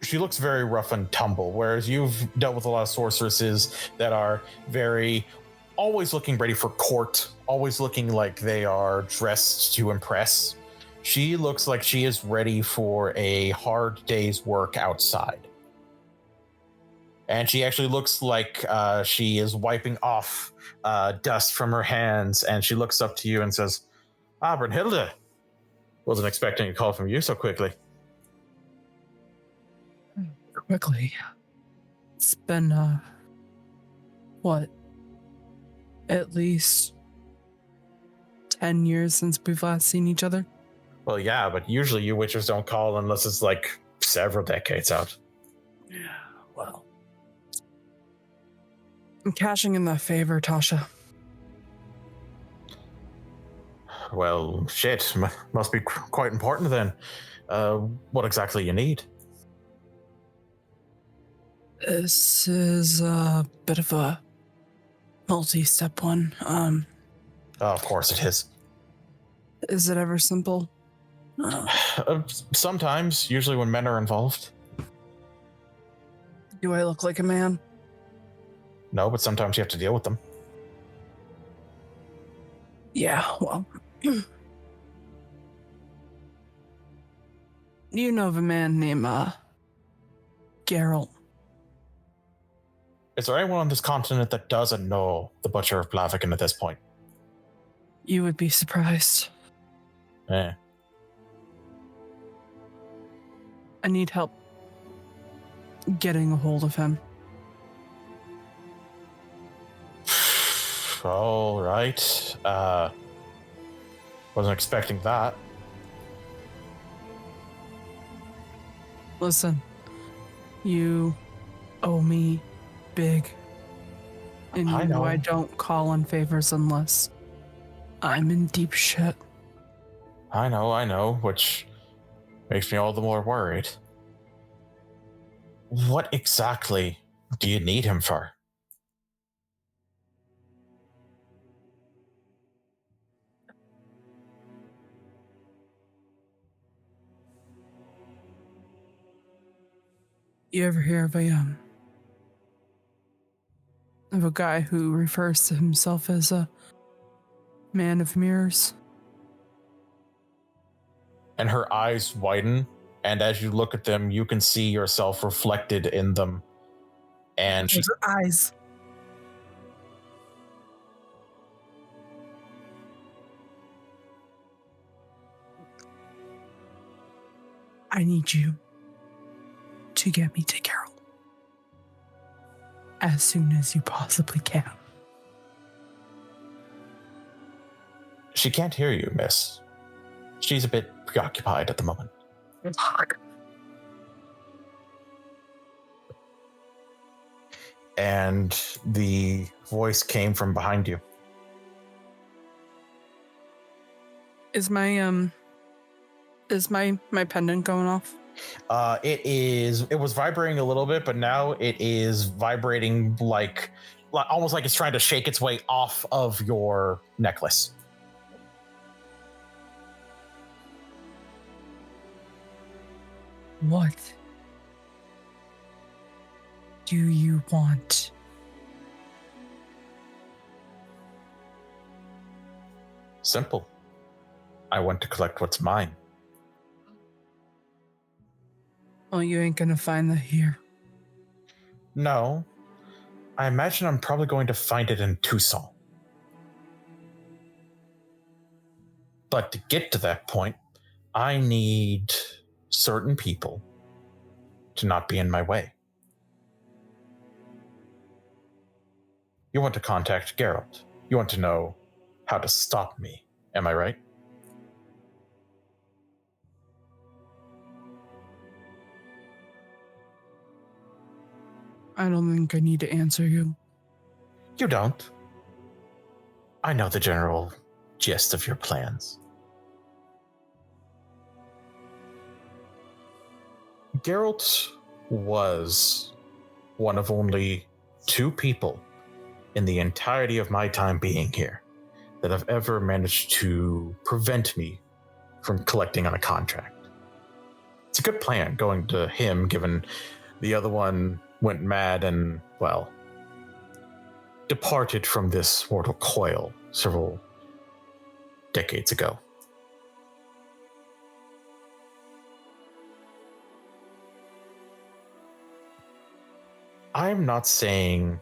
She looks very rough and tumble, whereas you've dealt with a lot of sorceresses that are very always looking ready for court, always looking like they are dressed to impress. She looks like she is ready for a hard day's work outside. And she actually looks like she is wiping off dust from her hands, and she looks up to you and says, Brynnhilder, wasn't expecting a call from you so quickly. Quickly. It's been, at least 10 years since we've last seen each other? Well, yeah, but usually you witchers don't call unless it's like several decades out. Yeah, well. I'm cashing in that favor, Tasha. Well, shit, must be quite important then. What exactly you need? This is a bit of a multi-step one. Oh, of course it is. Is it ever simple? Sometimes, usually when men are involved. Do I look like a man? No, but sometimes you have to deal with them. Yeah, well. You know of a man named, Geralt. Is there anyone on this continent that doesn't know the Butcher of Blaviken at this point? You would be surprised. Eh. I need help getting a hold of him. All right. Wasn't expecting that. Listen, you owe me big. And you know I don't call on favors unless I'm in deep shit. I know, which makes me all the more worried. What exactly do you need him for? You ever hear of a guy who refers to himself as a man of mirrors? And her eyes widen, and as you look at them, you can see yourself reflected in them. And her eyes. I need you to get me to Carol. As soon as you possibly can. She can't hear you, miss. She's a bit preoccupied at the moment. And the voice came from behind you. Is my pendant going off? It was vibrating a little bit, but now it is vibrating like almost like it's trying to shake its way off of your necklace. What do you want? Simple. I want to collect what's mine. Oh, you ain't gonna find that here. No. I imagine I'm probably going to find it in Tucson. But to get to that point, I need certain people to not be in my way. You want to contact Geralt. You want to know how to stop me. Am I right? I don't think I need to answer you. You don't. I know the general gist of your plans. Geralt was one of only 2 people in the entirety of my time being here that have ever managed to prevent me from collecting on a contract. It's a good plan going to him, given the other one went mad and, well, departed from this mortal coil several decades ago. I'm not saying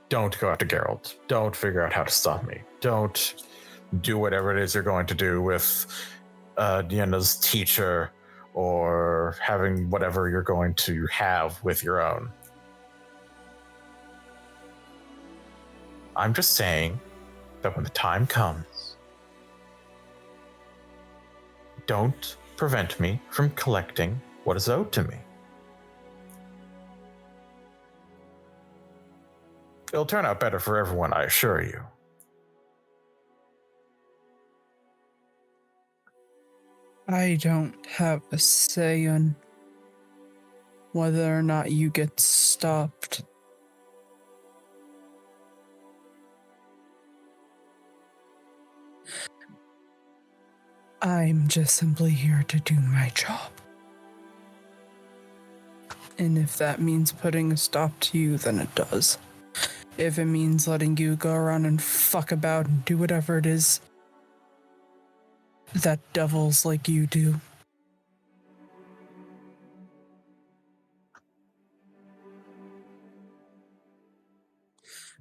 don't go after Geralt. Don't figure out how to stop me. Don't do whatever it is you're going to do with Nienna's teacher or having whatever you're going to have with your own. I'm just saying that when the time comes, don't prevent me from collecting what is owed to me. It'll turn out better for everyone, I assure you. I don't have a say on whether or not you get stopped. I'm just simply here to do my job. And if that means putting a stop to you, then it does. If it means letting you go around and fuck about and do whatever it is that devils like you do.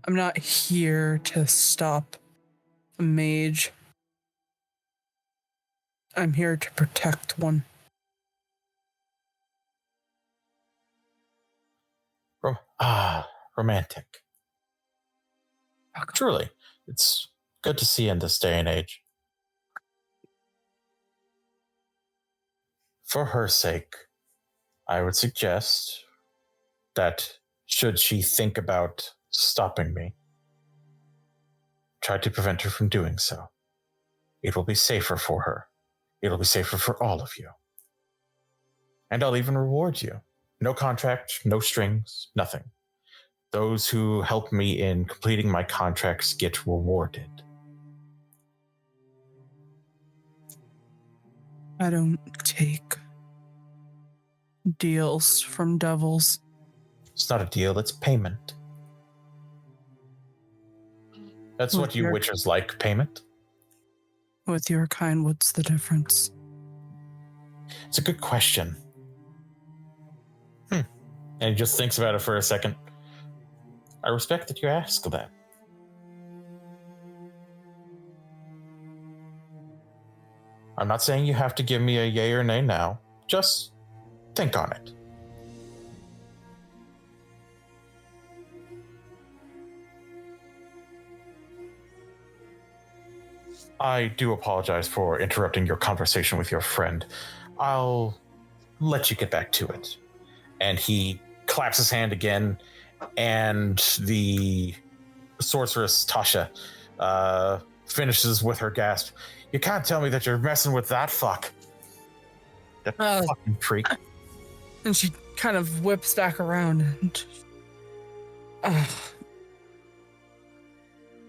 I'm not here to stop a mage. I'm here to protect one. Romantic. Truly, it's good to see in this day and age. For her sake, I would suggest that should she think about stopping me, try to prevent her from doing so. It will be safer for her. It'll be safer for all of you. And I'll even reward you. No contract, no strings, nothing. Those who help me in completing my contracts get rewarded. I don't take deals from devils. It's not a deal, it's payment. That's what you witchers like, payment? With your kind, what's the difference? It's a good question. And he just thinks about it for a second. I respect that you ask that. I'm not saying you have to give me a yay or nay now. Just think on it. I do apologize for interrupting your conversation with your friend. I'll let you get back to it. And he claps his hand again, and the sorceress Tasha finishes with her gasp. You can't tell me that you're messing with that fuck. That fucking freak. And she kind of whips back around and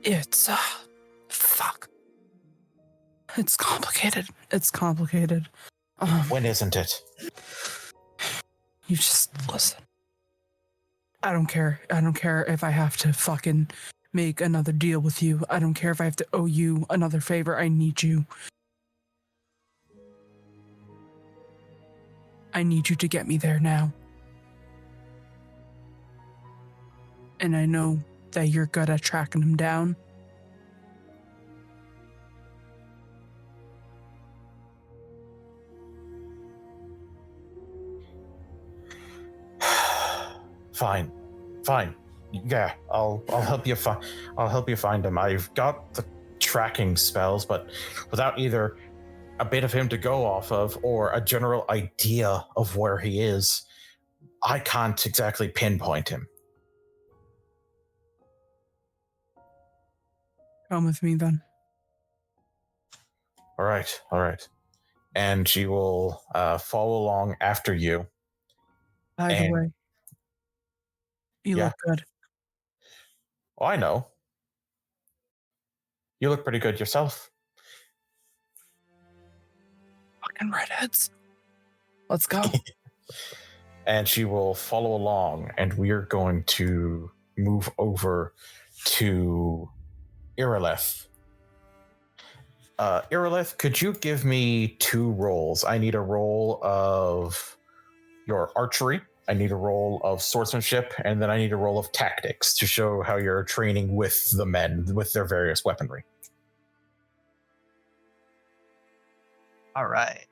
it's fuck. It's complicated. When isn't it? You just listen. I don't care if I have to fucking make another deal with you. I don't care if I have to owe you another favor. I need you. I need you to get me there now. And I know that you're good at tracking him down. Fine. Yeah, I'll help you find him. I've got the tracking spells, but without either a bit of him to go off of or a general idea of where he is, I can't exactly pinpoint him. Come with me then. All right. And she will follow along after you. By the way, you look good. Oh, I know. You look pretty good yourself. Fucking redheads. Let's go. And she will follow along, and we're going to move over to Irileth. Irileth, could you give me 2 rolls? I need a roll of your archery. I need a roll of swordsmanship, and then I need a roll of tactics to show how you're training with the men, with their various weaponry. All right.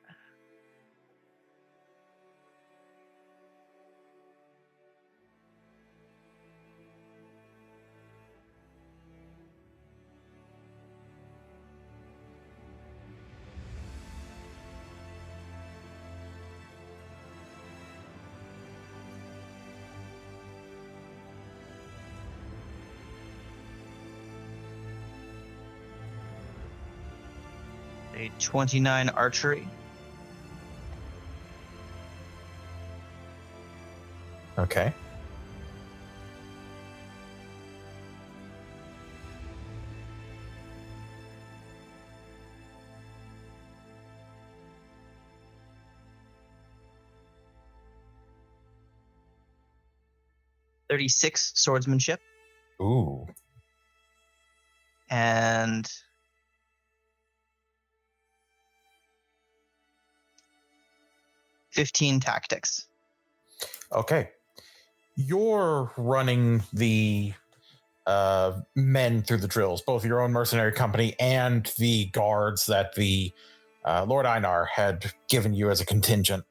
A 29 archery. Okay. .36 swordsmanship. Ooh. And 15 tactics. Okay. You're running the men through the drills, both your own mercenary company and the guards that the Lord Einar had given you as a contingent.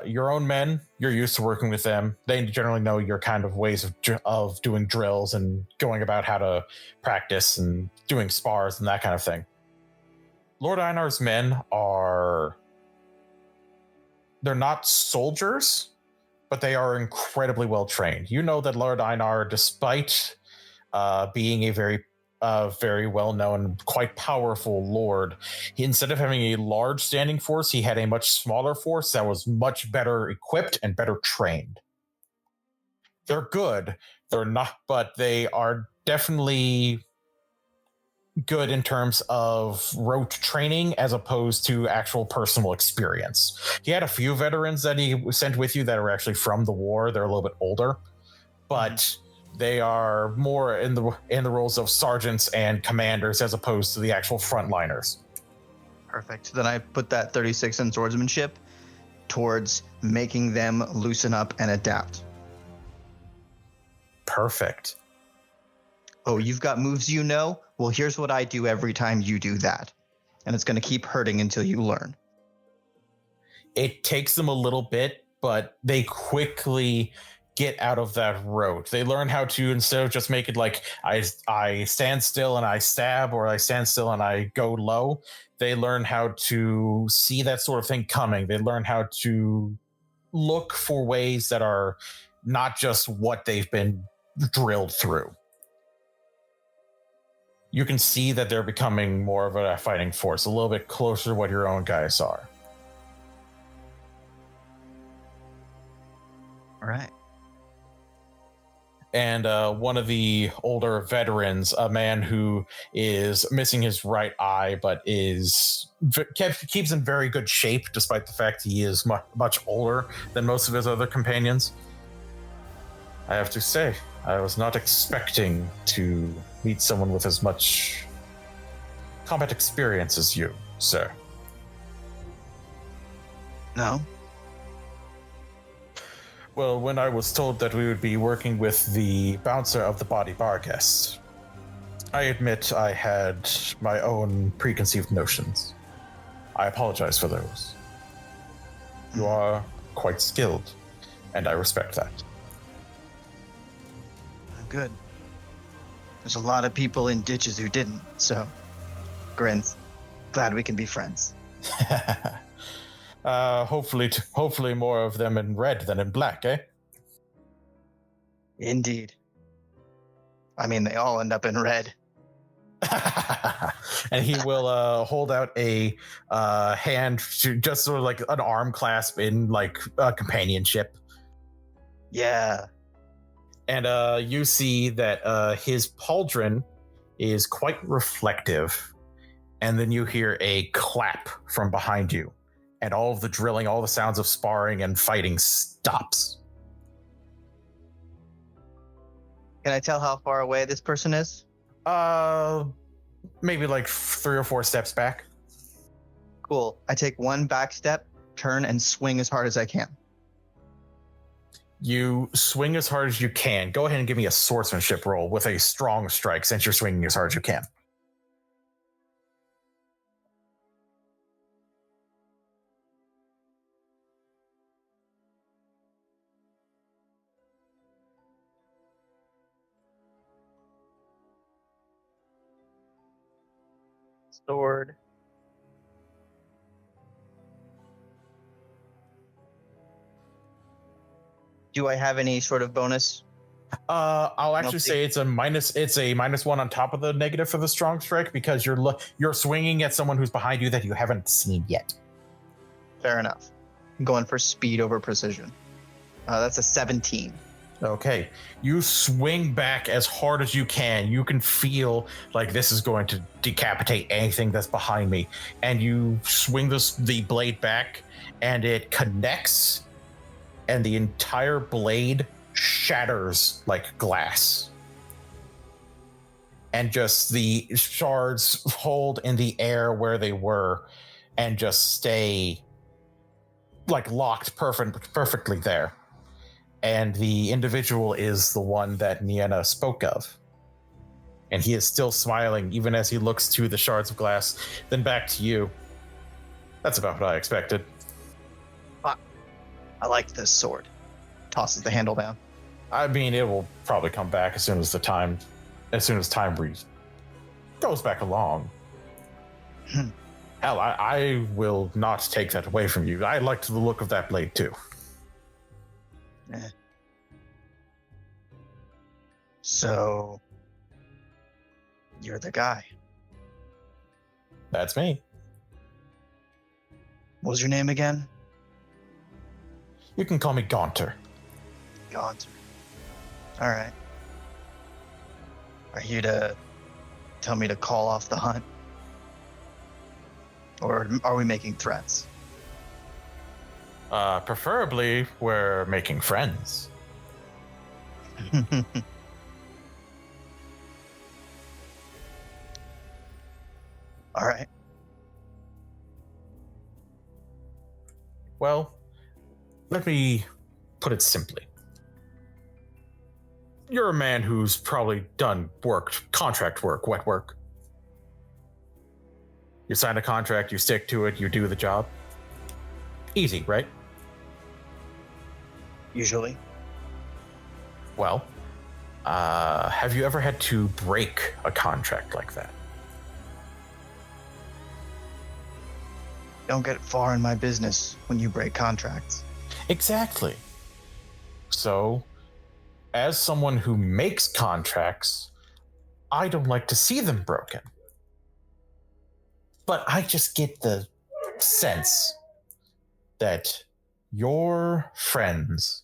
Your own men, you're used to working with them. They generally know your kind of ways of doing drills and going about how to practice and doing spars and that kind of thing. Lord Einar's men they're not soldiers, but they are incredibly well trained. You know that Lord Einar, despite being a very well-known, quite powerful lord, instead of having a large standing force, he had a much smaller force that was much better equipped and better trained. They're good. They're not, but they are definitely good in terms of rote training as opposed to actual personal experience. He had a few veterans that he sent with you that are actually from the war. They're a little bit older, but they are more in the roles of sergeants and commanders as opposed to the actual frontliners. Perfect. Then I put that 36 in swordsmanship towards making them loosen up and adapt. Perfect. Oh, you've got moves you know? Well, here's what I do every time you do that. And it's going to keep hurting until you learn. It takes them a little bit, but they quickly get out of that road. They learn how to, instead of just make it like I stand still and I stab, or I stand still and I go low, they learn how to see that sort of thing coming. They learn how to look for ways that are not just what they've been drilled through. You can see that they're becoming more of a fighting force, a little bit closer to what your own guys are. All right. And one of the older veterans, a man who is missing his right eye, but keeps in very good shape, despite the fact he is much older than most of his other companions. I have to say, I was not expecting to meet someone with as much combat experience as you, sir. No. Well, when I was told that we would be working with the bouncer of the body bar guest, I admit I had my own preconceived notions. I apologize for those. You are quite skilled, and I respect that. Good. There's a lot of people in ditches who didn't, so grins. Glad we can be friends. Hopefully more of them in red than in black, eh? Indeed. I mean, they all end up in red. And he will hold out a hand to just sort of like an arm clasp in like companionship. Yeah. And you see that his pauldron is quite reflective. And then you hear a clap from behind you. And all of the drilling, all the sounds of sparring and fighting stops. Can I tell how far away this person is? Maybe like 3 or 4 steps back. Cool. I take one back step, turn, and swing as hard as I can. You swing as hard as you can. Go ahead and give me a swordsmanship roll with a strong strike, since you're swinging as hard as you can. Sword. Do I have any sort of bonus? I'll actually say it's a -1 on top of the negative for the strong strike, because you're swinging at someone who's behind you that you haven't seen yet. Fair enough. I'm going for speed over precision. That's a 17. Okay, you swing back as hard as you can. You can feel like this is going to decapitate anything that's behind me, and you swing the blade back, and it connects, and the entire blade shatters like glass, and just the shards hold in the air where they were, and just stay like locked perfectly there. And the individual is the one that Nienna spoke of. And he is still smiling, even as he looks to the shards of glass, then back to you. That's about what I expected. I like this sword. Tosses the handle down. I mean, it will probably come back as soon as time goes back along. Hell, I will not take that away from you. I liked the look of that blade too. So, you're the guy. That's me. What was your name again? You can call me Gaunter. Gaunter. All right. Are you to tell me to call off the hunt? Or are we making threats? Preferably, we're making friends. All right. Well, let me put it simply. You're a man who's probably done contract work, wet work. You sign a contract, you stick to it, you do the job. Easy, right? Usually. Well, have you ever had to break a contract like that? Don't get far in my business when you break contracts. Exactly. So, as someone who makes contracts, I don't like to see them broken. But I just get the sense that your friends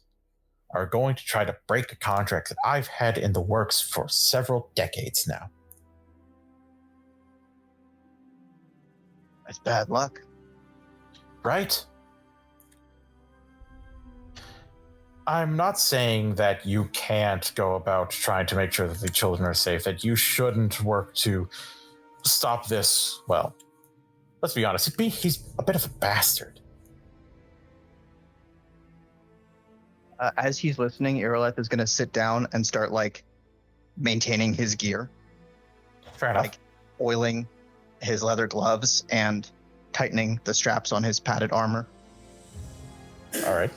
are going to try to break a contract that I've had in the works for several decades now. That's bad luck. Right? I'm not saying that you can't go about trying to make sure that the children are safe, that you shouldn't work to stop this. Well, let's be honest, he's a bit of a bastard. As he's listening, Irileth is going to sit down and start, maintaining his gear. Fair enough. Oiling his leather gloves and tightening the straps on his padded armor. All right.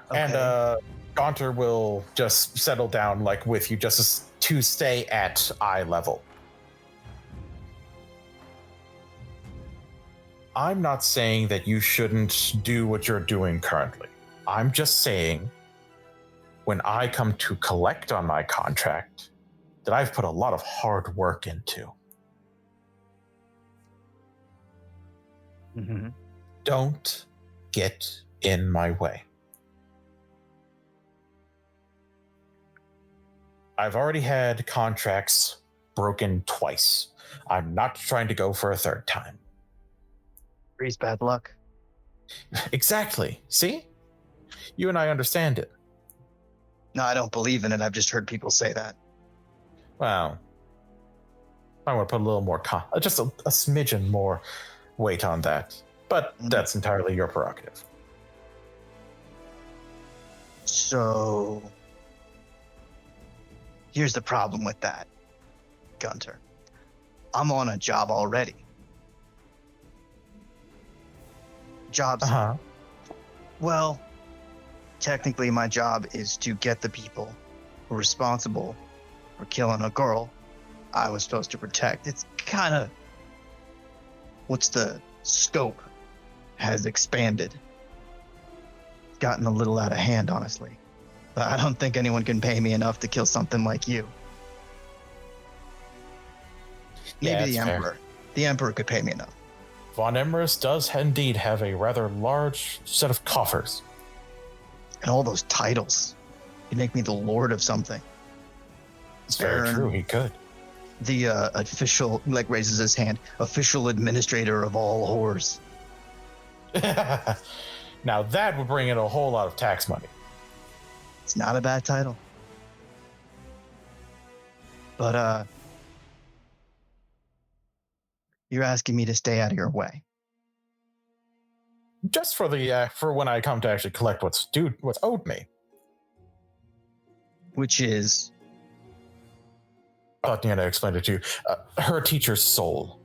Okay. And Gaunter will just settle down with you just to stay at eye level. I'm not saying that you shouldn't do what you're doing currently. I'm just saying when I come to collect on my contract that I've put a lot of hard work into. Mm-hmm. Don't get in my way. I've already had contracts broken twice. I'm not trying to go for a third time. Three's bad luck. Exactly. See? You and I understand it. No, I don't believe in it. I've just heard people say that. Well, I want to put a little more, just a smidgen more weight on that. But that's entirely your prerogative. So, here's the problem with that, Gunter. I'm on a job already. Jobs. Well, technically my job is to get the people who are responsible for killing a girl I was supposed to protect. It's kind of what's the scope has expanded. It's gotten a little out of hand, honestly. But I don't think anyone can pay me enough to kill something like you. Maybe the Emperor. Fair. The Emperor could pay me enough. Von Emrys does indeed have a rather large set of coffers. And all those titles. He'd make me the Lord of something. It's very true, he could. The official, raises his hand, official administrator of all whores. Now that would bring in a whole lot of tax money. It's not a bad title. But, you're asking me to stay out of your way. Just for for when I come to actually collect what's owed me. Which is? I thought Nienna explained it to you. Her teacher's soul.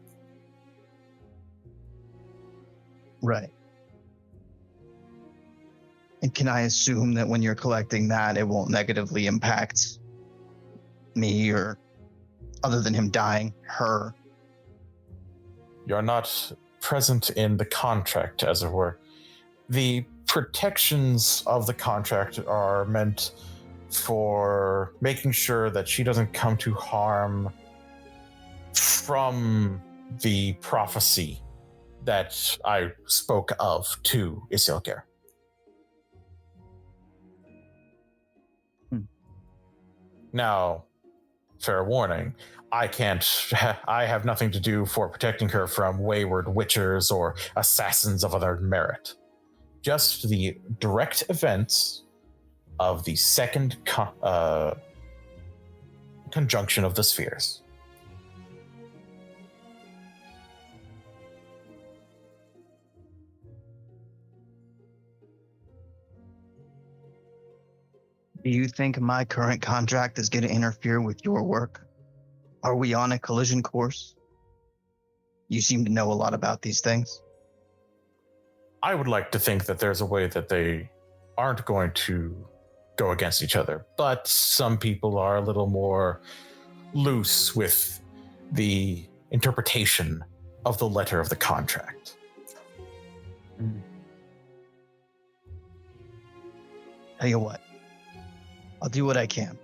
Right. And can I assume that when you're collecting that, it won't negatively impact me or, other than him dying, her? You're not present in the contract, as it were. The protections of the contract are meant for making sure that she doesn't come to harm from the prophecy that I spoke of to Isildur. Now, fair warning, I have nothing to do for protecting her from wayward witchers or assassins of other merit. Just the direct events of the second conjunction of the spheres. Do you think my current contract is going to interfere with your work? Are we on a collision course? You seem to know a lot about these things. I would like to think that there's a way that they aren't going to go against each other, but some people are a little more loose with the interpretation of the letter of the contract. Tell you what, I'll do what I can.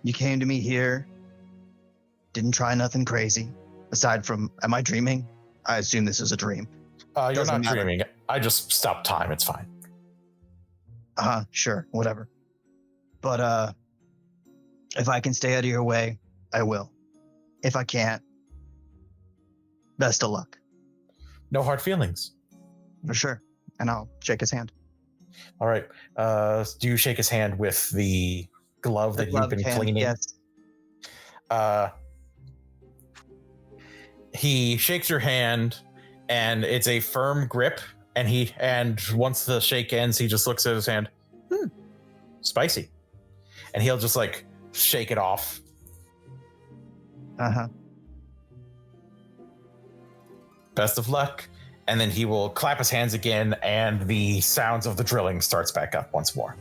You came to me here, didn't try nothing crazy, aside from, am I dreaming? I assume this is a dream. You're Doesn't not matter. dreaming. I just stopped time. It's fine. Sure, whatever. But, if I can stay out of your way, I will. If I can't, best of luck. No hard feelings. For sure. And I'll shake his hand. All right. Do you shake his hand with the glove that you've been cleaning? Yes. He shakes your hand, and it's a firm grip. And once the shake ends, he just looks at his hand. Spicy. And he'll just like shake it off. Best of luck. And then he will clap his hands again, and the sounds of the drilling starts back up once more.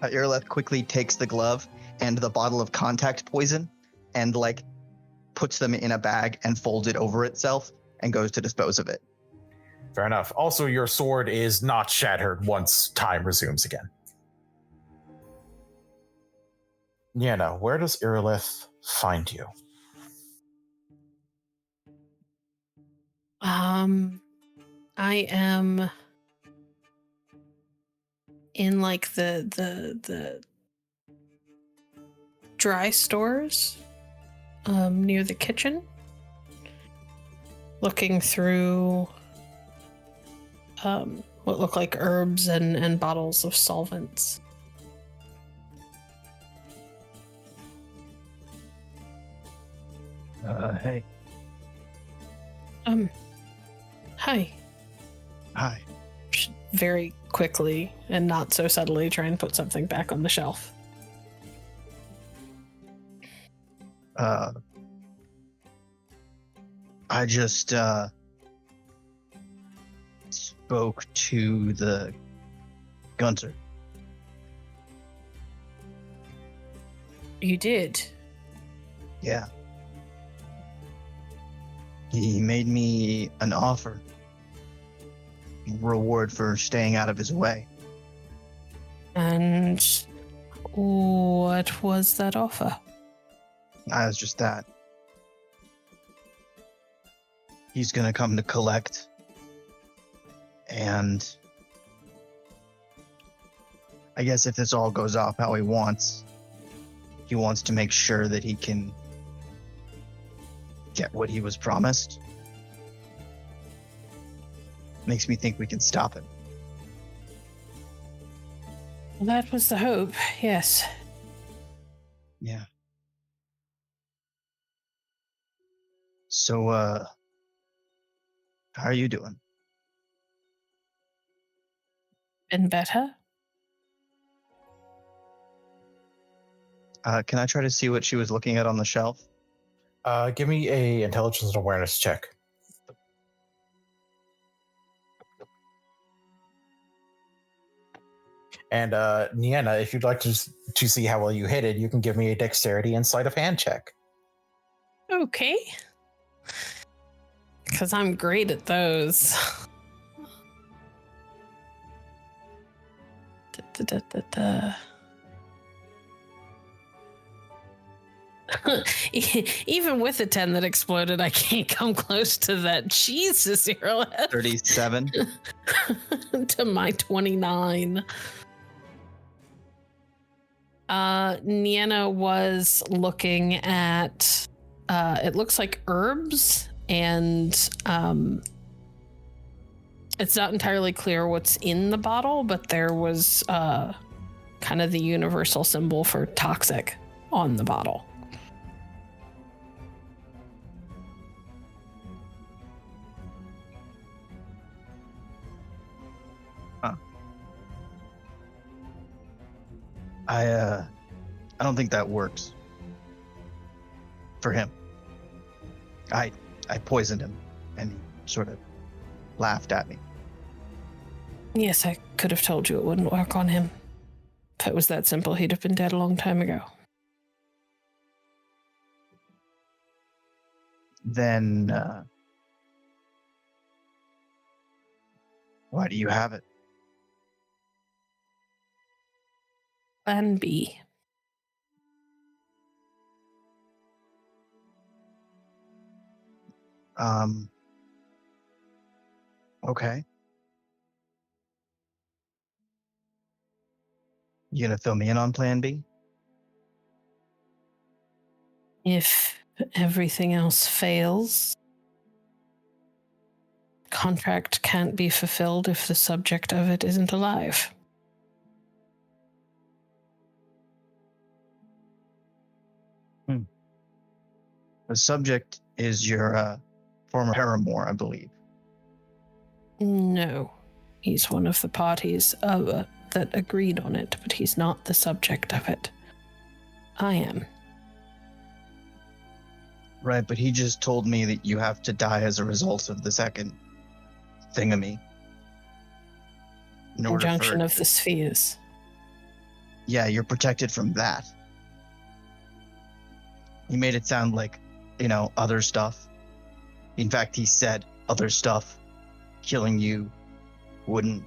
Irileth quickly takes the glove and the bottle of contact poison and like puts them in a bag and folds it over itself and goes to dispose of it. Fair enough. Also, your sword is not shattered once time resumes again. Nienna, where does Irileth find you? I am in like the dry stores near the kitchen, looking through what look like herbs and bottles of solvents. Hey. Hi. Hi. Very quickly and not so subtly try and put something back on the shelf. I just spoke to the gunter. You did? Yeah. He made me an offer. Reward for staying out of his way. And what was that offer? I was just that. He's gonna come to collect. And I guess if this all goes off how he wants to make sure that he can get what he was promised. Makes me think we can stop him. Well, that was the hope, yes. Yeah. So, how are you doing? And better? Can I try to see what she was looking at on the shelf? Give me a intelligence and awareness check. And Nienna, if you'd like to see how well you hit it, you can give me a dexterity and sleight of hand check. Okay. Because I'm great at those. Even with the 10 that exploded, I can't come close to that. Jesus, Irileth. 37. To my 29. Nienna was looking at, it looks like herbs, and it's not entirely clear what's in the bottle, but there was kind of the universal symbol for toxic on the bottle. I don't think that works for him. I poisoned him, and he sort of laughed at me. Yes, I could have told you it wouldn't work on him. If it was that simple, he'd have been dead a long time ago. Then, why do you have it? Plan B. Okay. You gonna fill me in on Plan B? If everything else fails, contract can't be fulfilled if the subject of it isn't alive. The subject is your former paramour, I believe. No, he's one of the parties that agreed on it, but he's not the subject of it. I am. Right, but he just told me that you have to die as a result of the second thingamy. Conjunction of the spheres. Yeah, you're protected from that. He made it sound like, other stuff. In fact, he said other stuff. Killing you wouldn't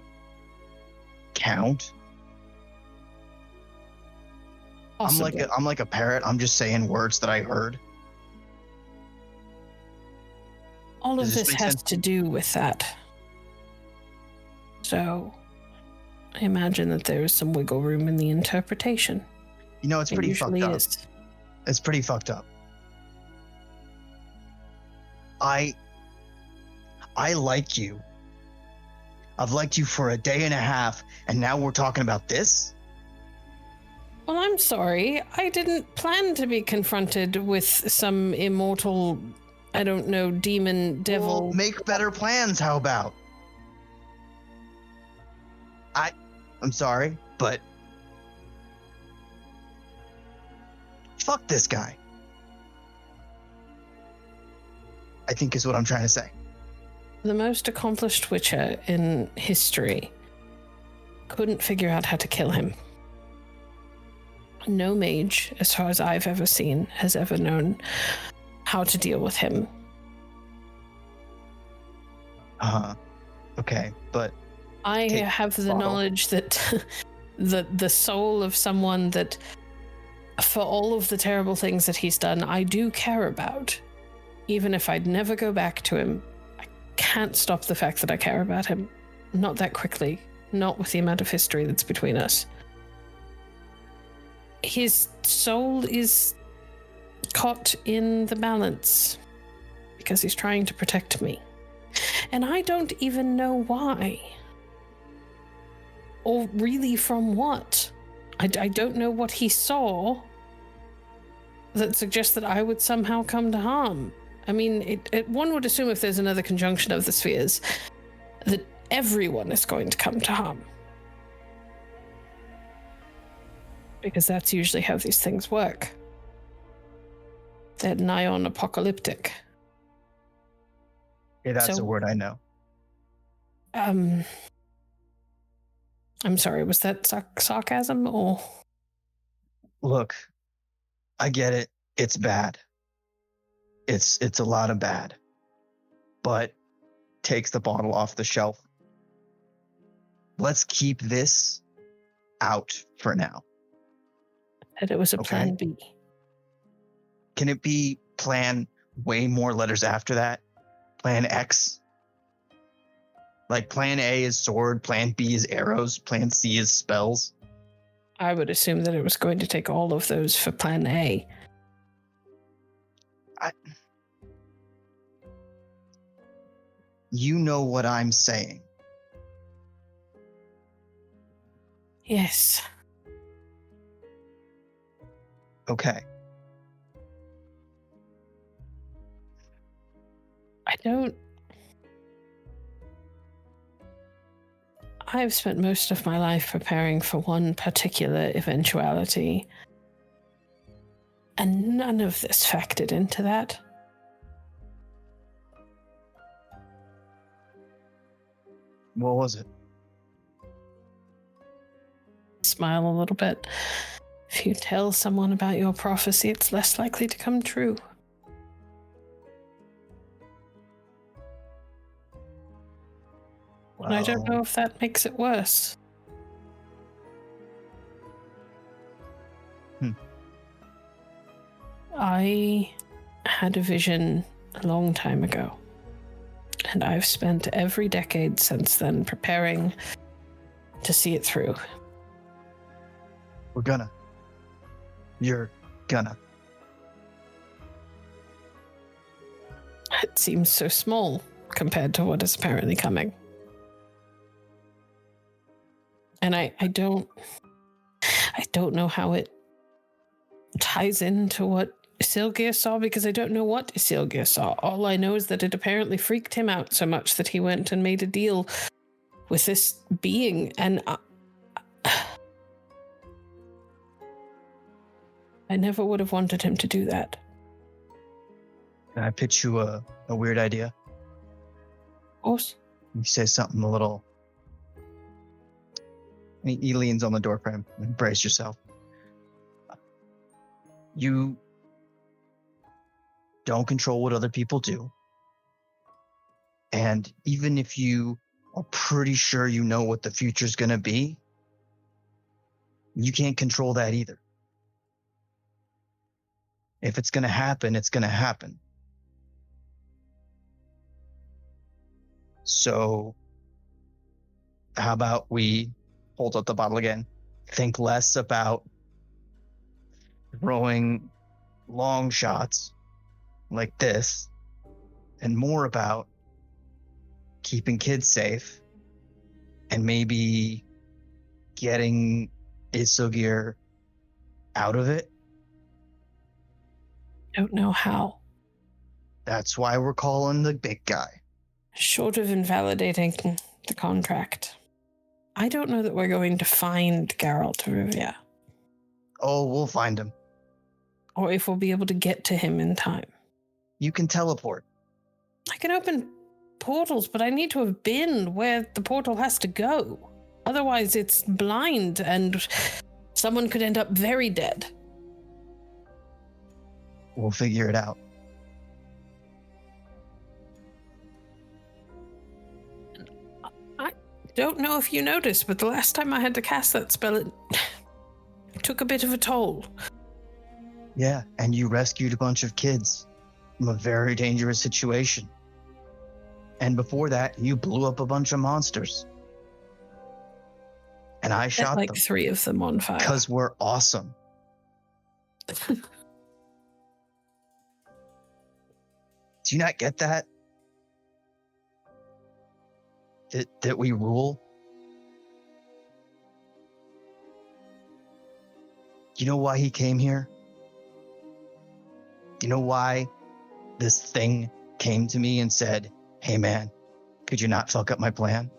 count. Possibly. I'm like a parrot. I'm just saying words that I heard. All of Does this this make has sense? to do with that. So, I imagine that there is some wiggle room in the interpretation. It's pretty fucked usually up. is. It's pretty fucked up. I like you. I've liked you for a day and a half, and now we're talking about this? Well, I'm sorry. I didn't plan to be confronted with some immortal, I don't know, demon, devil. Well, make better plans, how about? I'm sorry, but fuck this guy. I think is what I'm trying to say. The most accomplished witcher in history couldn't figure out how to kill him. No mage, as far as I've ever seen, has ever known how to deal with him. Okay, but I have the knowledge that the soul of someone that, for all of the terrible things that he's done, I do care about. Even if I'd never go back to him, I can't stop the fact that I care about him. Not that quickly. Not with the amount of history that's between us. His soul is caught in the balance because he's trying to protect me. And I don't even know why. Or really from what. I don't know what he saw that suggests that I would somehow come to harm. I mean, one would assume if there's another conjunction of the spheres, that everyone is going to come to harm. Because that's usually how these things work. They're nigh on apocalyptic. Yeah, that's a word I know. I'm sorry, was that sarcasm or? Look, I get it. It's bad. It's a lot of bad. But takes the bottle off the shelf. Let's keep this out for now. That it was a plan B. Can it be plan way more letters after that? Plan X? Like plan A is sword, plan B is arrows, plan C is spells? I would assume that it was going to take all of those for plan A. You know what I'm saying. Yes. Okay. I've spent most of my life preparing for one particular eventuality, and none of this factored into that. What was it? Smile a little bit. If you tell someone about your prophecy, it's less likely to come true. And I don't know if that makes it worse. I had a vision a long time ago, and I've spent every decade since then preparing to see it through. We're gonna. You're gonna. It seems so small compared to what is apparently coming. And I don't know how it ties into what Isilgir saw, because I don't know what Isilgir saw. All I know is that it apparently freaked him out so much that he went and made a deal with this being, and I never would have wanted him to do that. Can I pitch you a weird idea? Of course. You say something a little... He leans on the doorframe. Brace yourself. You don't control what other people do. And even if you are pretty sure you know what the future's going to be, you can't control that either. If it's going to happen, it's going to happen. So how about we hold up the bottle again? Think less about throwing long shots like this and more about keeping kids safe and maybe getting Isilgir out of it. Don't know how. That's why we're calling the big guy. Short of invalidating the contract, I don't know that we're going to find Geralt of Rivia. Oh, we'll find him. Or if we'll be able to get to him in time. You can teleport. I can open portals, but I need to have been where the portal has to go. Otherwise, it's blind and someone could end up very dead. We'll figure it out. I don't know if you noticed, but the last time I had to cast that spell, it took a bit of a toll. Yeah, and you rescued a bunch of kids from a very dangerous situation. And before that, you blew up a bunch of monsters. And I shot like them. 3 of them on fire. Because we're awesome. Do you not get that? That we rule? You know why he came here? You know why this thing came to me and said, "Hey man, could you not fuck up my plan?"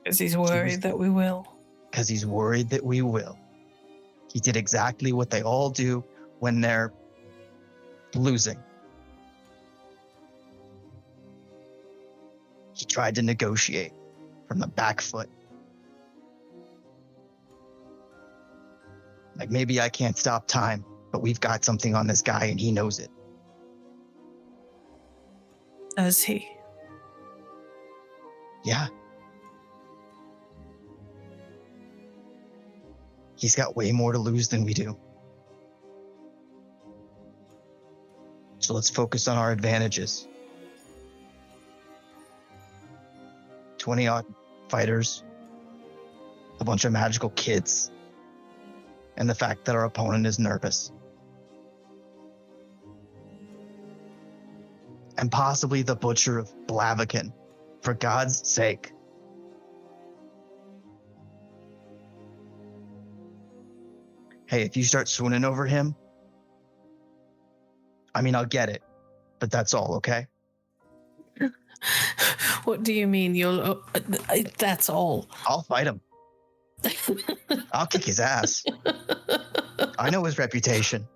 Because he's worried that we will. Because he's worried that we will. He did exactly what they all do when they're losing. He tried to negotiate from the back foot. Like, maybe I can't stop time, but we've got something on this guy and he knows it. Does he? Yeah. He's got way more to lose than we do. So let's focus on our advantages. 20-odd fighters, a bunch of magical kids, and the fact that our opponent is nervous. And possibly the Butcher of Blaviken, for God's sake. Hey, if you start swooning over him, I mean, I'll get it, but that's all, okay? What do you mean? That's all. I'll fight him. I'll kick his ass. I know his reputation.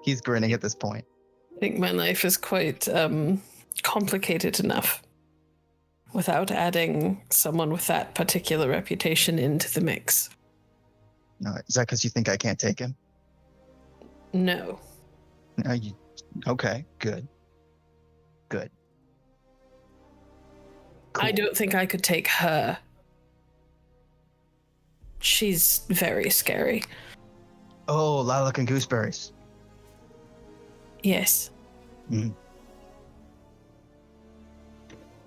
He's grinning at this point. I think my life is quite complicated enough without adding someone with that particular reputation into the mix. No, is that because you think I can't take him? No. No, okay, good. Good. Cool. I don't think I could take her. She's very scary. Oh, lilac and gooseberries. Yes. Mm.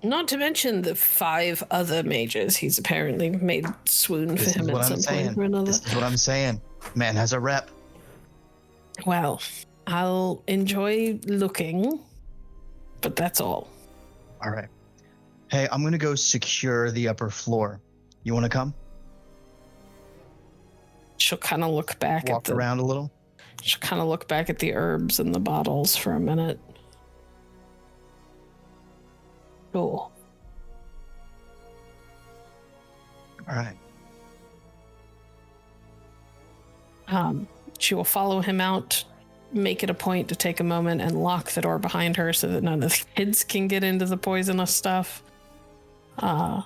Not to mention the 5 other mages he's apparently made swoon for him at some point or another. This is what I'm saying. Man has a rep. Well, I'll enjoy looking, but that's all. All right. Hey, I'm going to go secure the upper floor. You want to come? She'll kind of look back Walk around a little? She'll kind of look back at the herbs and the bottles for a minute. Cool. All right. She will follow him out, make it a point to take a moment and lock the door behind her so that none of the kids can get into the poisonous stuff. And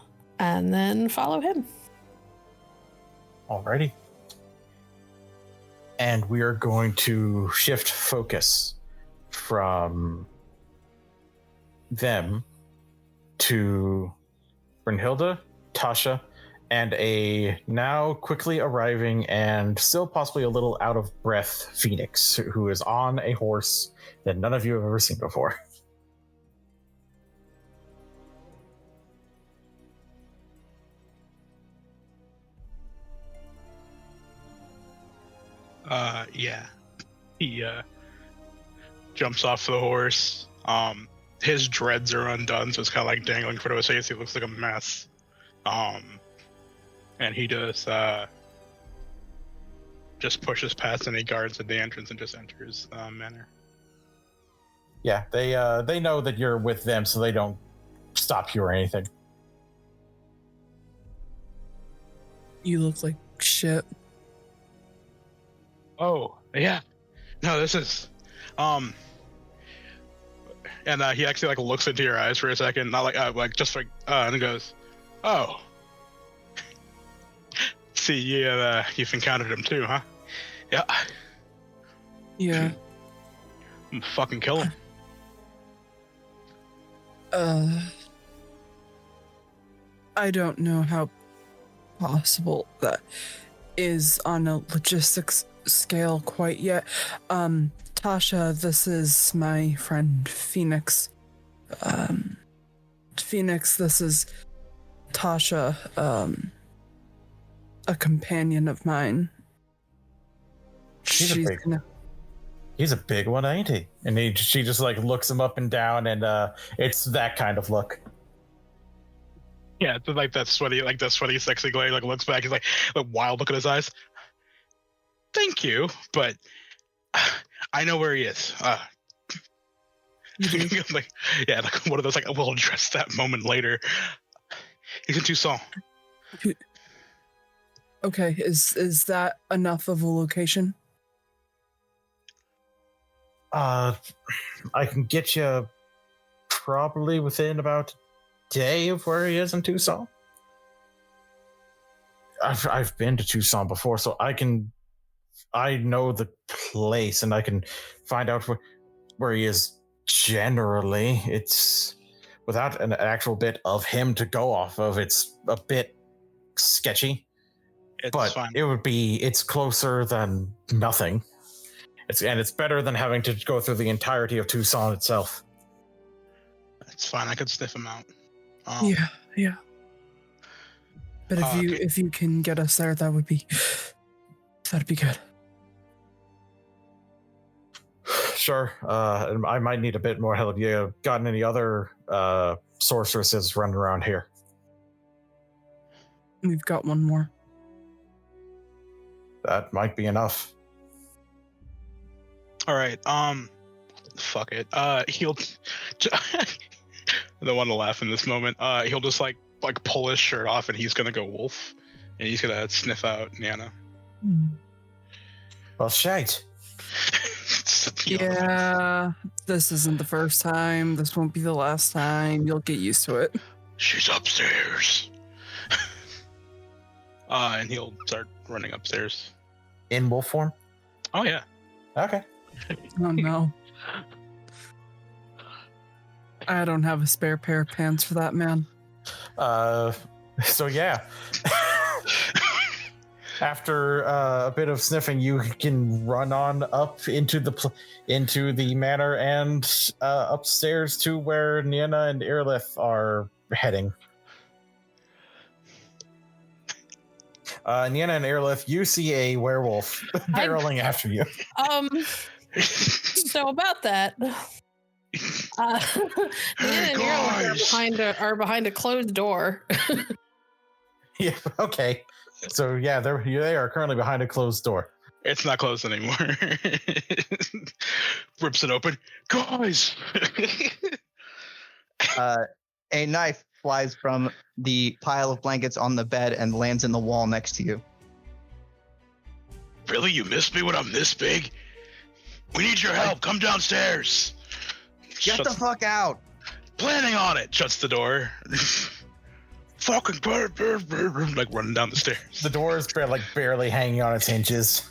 then follow him. Alrighty. And we are going to shift focus from them to Brynnhilder, Tasha, and a now quickly arriving and still possibly a little out of breath Fenix, who is on a horse that none of you have ever seen before. Yeah. He jumps off the horse. His dreads are undone, so it's kind of like dangling in front of his face. He looks like a mess. And he just pushes past any guards at the entrance and just enters Manor. Yeah, they know that you're with them, so they don't stop you or anything. You look like shit. Oh, yeah. No, this is and he actually like looks into your eyes for a second, not like just like and he goes, "Oh. See, you've encountered him too, huh?" Yeah. Yeah. I'm fucking kill him. I don't know how possible that is on a logistics scale quite yet. Tasha, this is my friend Fenix. Fenix, this is Tasha, a companion of mine. He's a big one, ain't he? And she just like looks him up and down, and it's that kind of look. Yeah, it's like that sweaty, sexy glare. Like looks back, he's like a wild look in his eyes. Thank you, but I know where he is. Like, yeah, like one of those like we'll address that moment later. He's in Tucson. Okay, is that enough of a location? I can get you probably within about a day of where he is in Tucson. I've been to Tucson before, so I know the place, and I can find out where he is generally. It's without an actual bit of him to go off of. It's a bit sketchy, but fine. It's closer than nothing. It's better than having to go through the entirety of Tucson itself. It's fine. I could sniff him out. Yeah. But if you can get us there, that'd be good. Sure. I might need a bit more help. You gotten any other sorceresses running around here? We've got one more. That might be enough. All right. Fuck it. He'll the one to laugh in this moment. He'll just like pull his shirt off, and he's gonna go wolf, and he's gonna sniff out Nienna. Well, shite. knocking on the Yeah, this isn't the first time. This won't be the last time. You'll get used to it. She's upstairs. And he'll start running upstairs. In wolf form? Oh yeah. Okay. Oh no. I don't have a spare pair of pants for that, man. So yeah. After a bit of sniffing, you can run on up into the manor and upstairs to where Nienna and Irileth are heading. Nienna and Irileth, you see a werewolf barreling after you. So about that, Nienna and Irileth are behind a closed door. Yeah. Okay. So yeah, they are currently behind a closed door. It's not closed anymore. Rips it open. Guys! A knife flies from the pile of blankets on the bed and lands in the wall next to you. Really? You missed me when I'm this big? We need your help. Come downstairs. Get the fuck out. Planning on it. Shuts the door. Fucking like running down the stairs. The door is barely hanging on its hinges.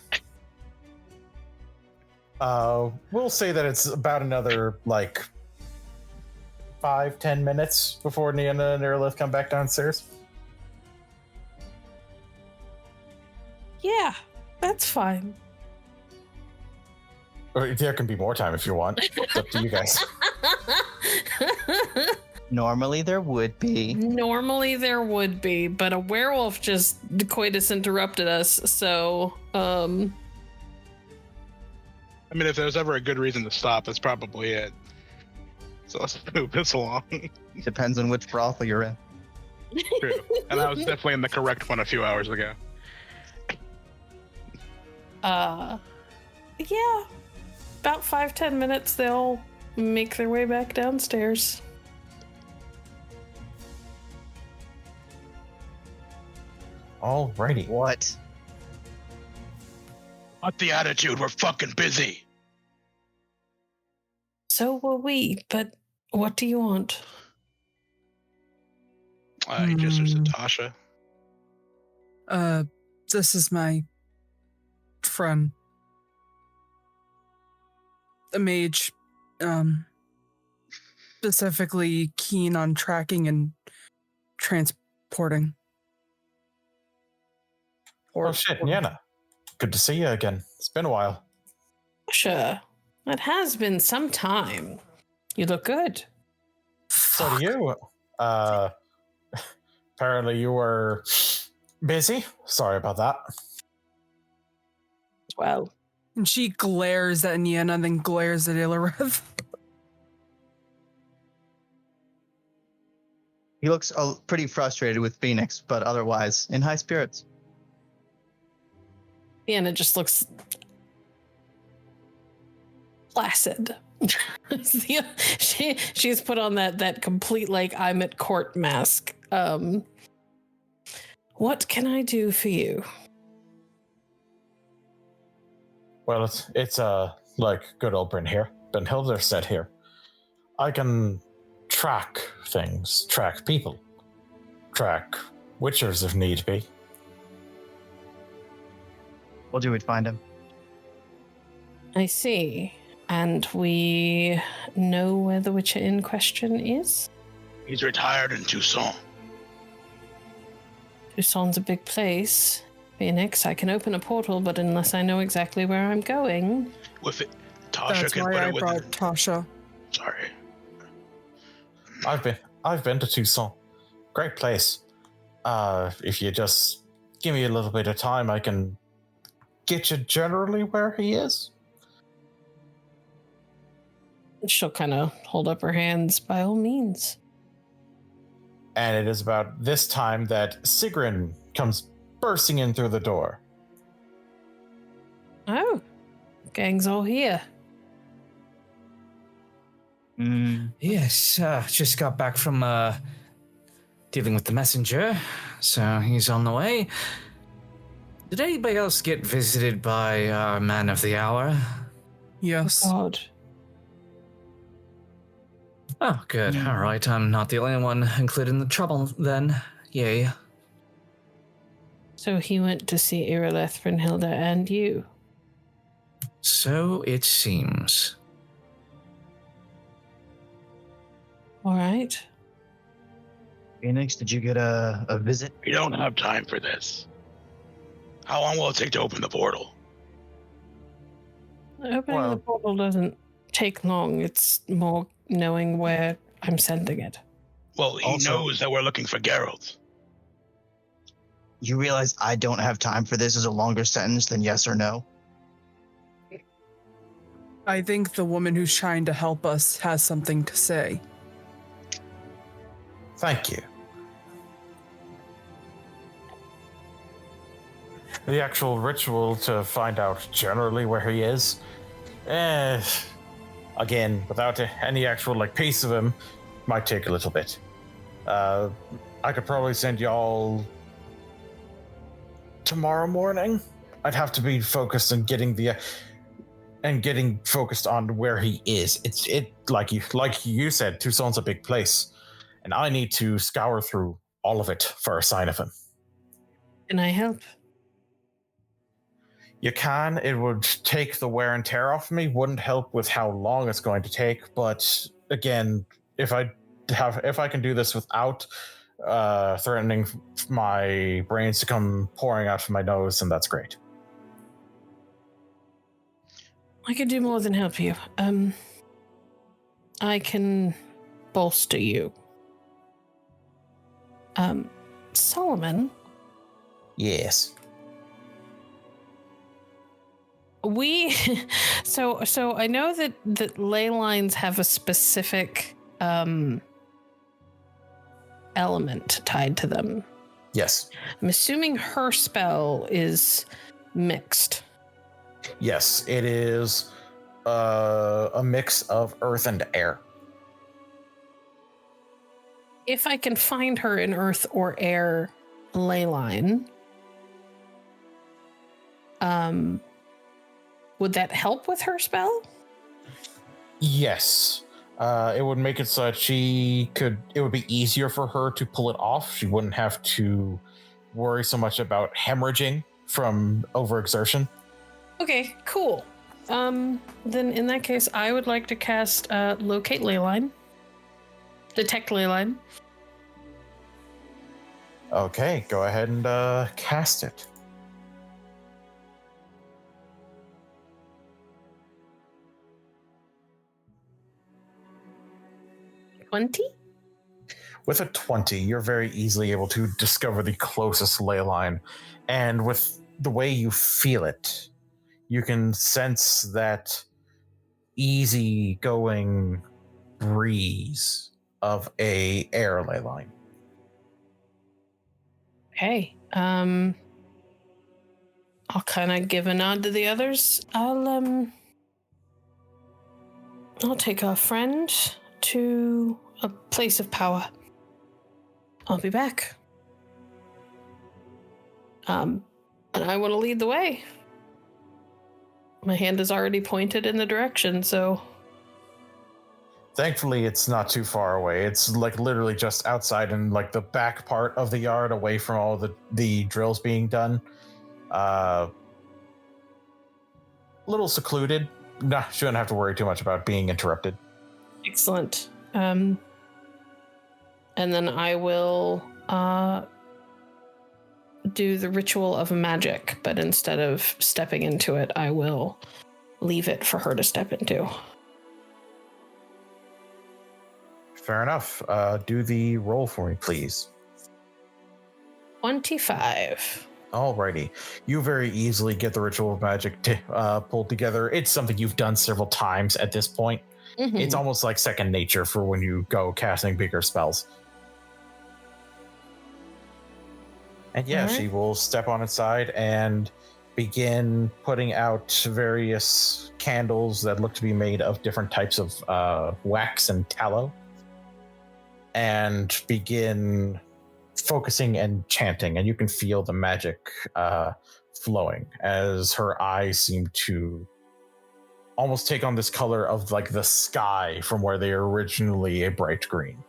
We'll say that it's about another 5-10 minutes before Nienna and Irileth come back downstairs. Yeah, that's fine. Or there can be more time if you want. It's up to you guys. Normally there would be. But a werewolf just coitus interrupted us, so I mean, if there's ever a good reason to stop, that's probably it. So let's move this along. Depends on which brothel you're in. True. And I was definitely in the correct one a few hours ago. Yeah. About 5-10 minutes they'll make their way back downstairs. Alrighty. What? Not the attitude, we're fucking busy. So will we, but what do you want? He gestures to Tasha. This is my friend. A mage, specifically keen on tracking and transporting. Oh shit, Nienna. Good to see you again. It's been a while. Sure. It has been some time. You look good. So do you. Apparently you were busy. Sorry about that. Well. And she glares at Nienna and then glares at Irileth. He looks pretty frustrated with Fenix, but otherwise in high spirits. Nienna just looks placid. She's put on that complete I'm at court mask. What can I do for you? Well, it's good old Brynnhilder said here. I can track things, track people, track witchers if need be. We'll do it, find him. I see. And we know where the witcher in question is? He's retired in Tucson. Tucson's a big place. Phoenix, I can open a portal, but unless I know exactly where I'm going. With it, Tasha That's can why put I it with brought her. Tasha. Sorry. I've been to Tucson. Great place. If you just give me a little bit of time, I can get you generally where he is. She'll kind of hold up her hands, by all means. And it is about this time that Siegryn comes bursting in through the door. Oh, gang's all here. Yes, just got back from dealing with the messenger, so he's on the way. Did anybody else get visited by our man of the hour? Yes. Oh, God. Oh, good. All right. I'm not the only one included in the trouble then. Yay. So he went to see Irileth, Brynnhilder, and you. So it seems. All right. Phoenix, did you get a visit? We don't have time for this. How long will it take to open the portal? Opening the portal doesn't take long. It's more knowing where I'm sending it. Well, he knows that we're looking for Geralt. You realize I don't have time for this as a longer sentence than yes or no? I think the woman who's trying to help us has something to say. Thank you. The actual ritual to find out generally where he is, again, without any actual piece of him, might take a little bit. I could probably send y'all tomorrow morning. I'd have to be focused on getting focused on where he is. It like you said, Tucson's a big place, and I need to scour through all of it for a sign of him. Can I help? You can. It would take the wear and tear off me. Wouldn't help with how long it's going to take. But again, if I can do this without threatening my brains to come pouring out from my nose, then that's great. I can do more than help you. I can bolster you. Solomon? Yes. So I know that ley lines have a specific element tied to them. Yes. I'm assuming her spell is mixed. Yes, it is a mix of earth and air. If I can find her in earth or air ley line, would that help with her spell? Yes. It would make it so that it would be easier for her to pull it off. She wouldn't have to worry so much about hemorrhaging from overexertion. Okay, cool. Then in that case, I would like to cast Locate Leyline. Detect Leyline. Okay, go ahead and cast it. With a 20, you're very easily able to discover the closest ley line. And with the way you feel it, you can sense that easy-going breeze of a air ley line. Okay. I'll kind of give a nod to the others. I'll take our friend to a place of power. I'll be back. And I want to lead the way. My hand is already pointed in the direction, so... Thankfully, it's not too far away. It's literally just outside in the back part of the yard, away from all the drills being done. Little secluded. Nah, shouldn't have to worry too much about being interrupted. Excellent. And then I will do the ritual of magic, but instead of stepping into it, I will leave it for her to step into. Fair enough. Do the roll for me, please. 25. Alrighty. You very easily get the ritual of magic pulled together. It's something you've done several times at this point. Mm-hmm. It's almost like second nature for when you go casting bigger spells. And yeah, right. She will step on its side and begin putting out various candles that look to be made of different types of wax and tallow, and begin focusing and chanting, and you can feel the magic flowing as her eyes seem to almost take on this color of like the sky from where they are originally a bright green.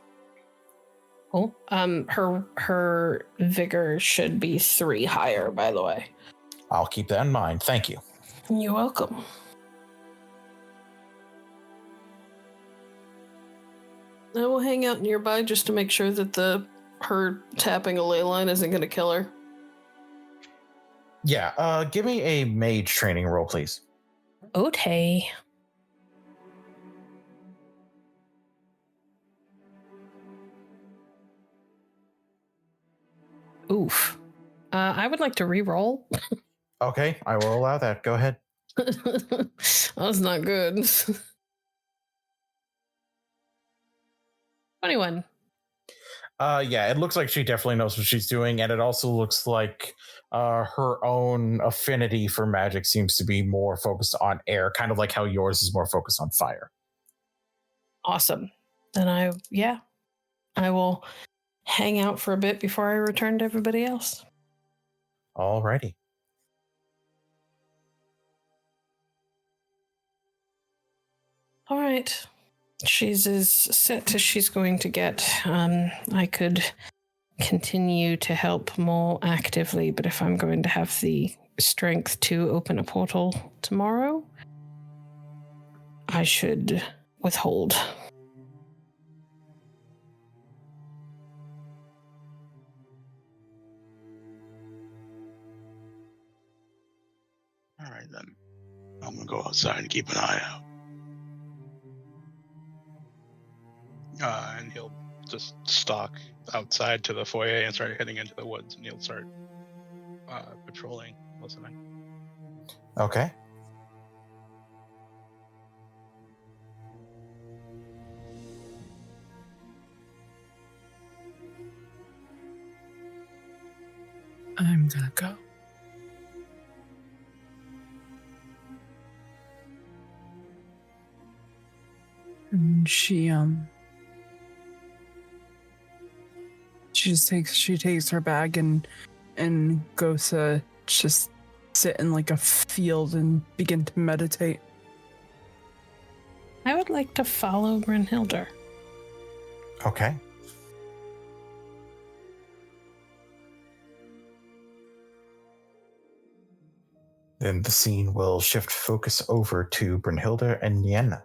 Cool. Her vigor should be 3 higher, by the way. I'll keep that in mind. Thank you. You're welcome. I will hang out nearby just to make sure that her tapping a ley line isn't going to kill her. Yeah, give me a mage training roll, please. Okay. Oof. I would like to re-roll. Okay, I will allow that. Go ahead. That's not good. 21. Yeah, it looks like she definitely knows what she's doing, and it also looks like her own affinity for magic seems to be more focused on air, kind of like how yours is more focused on fire. Awesome. Then I will hang out for a bit before I return to everybody else. Alrighty. All right. She's as set as she's going to get. I could continue to help more actively, but if I'm going to have the strength to open a portal tomorrow, I should withhold. All right, then. I'm going to go outside and keep an eye out. And he'll just stalk outside to the foyer and start heading into the woods, and he'll start patrolling, listening. Okay. I'm gonna go. And she takes her bag and goes to just sit in like a field and begin to meditate. I would like to follow Brynnhilder. Okay. Then the scene will shift focus over to Brynnhilder and Nienna.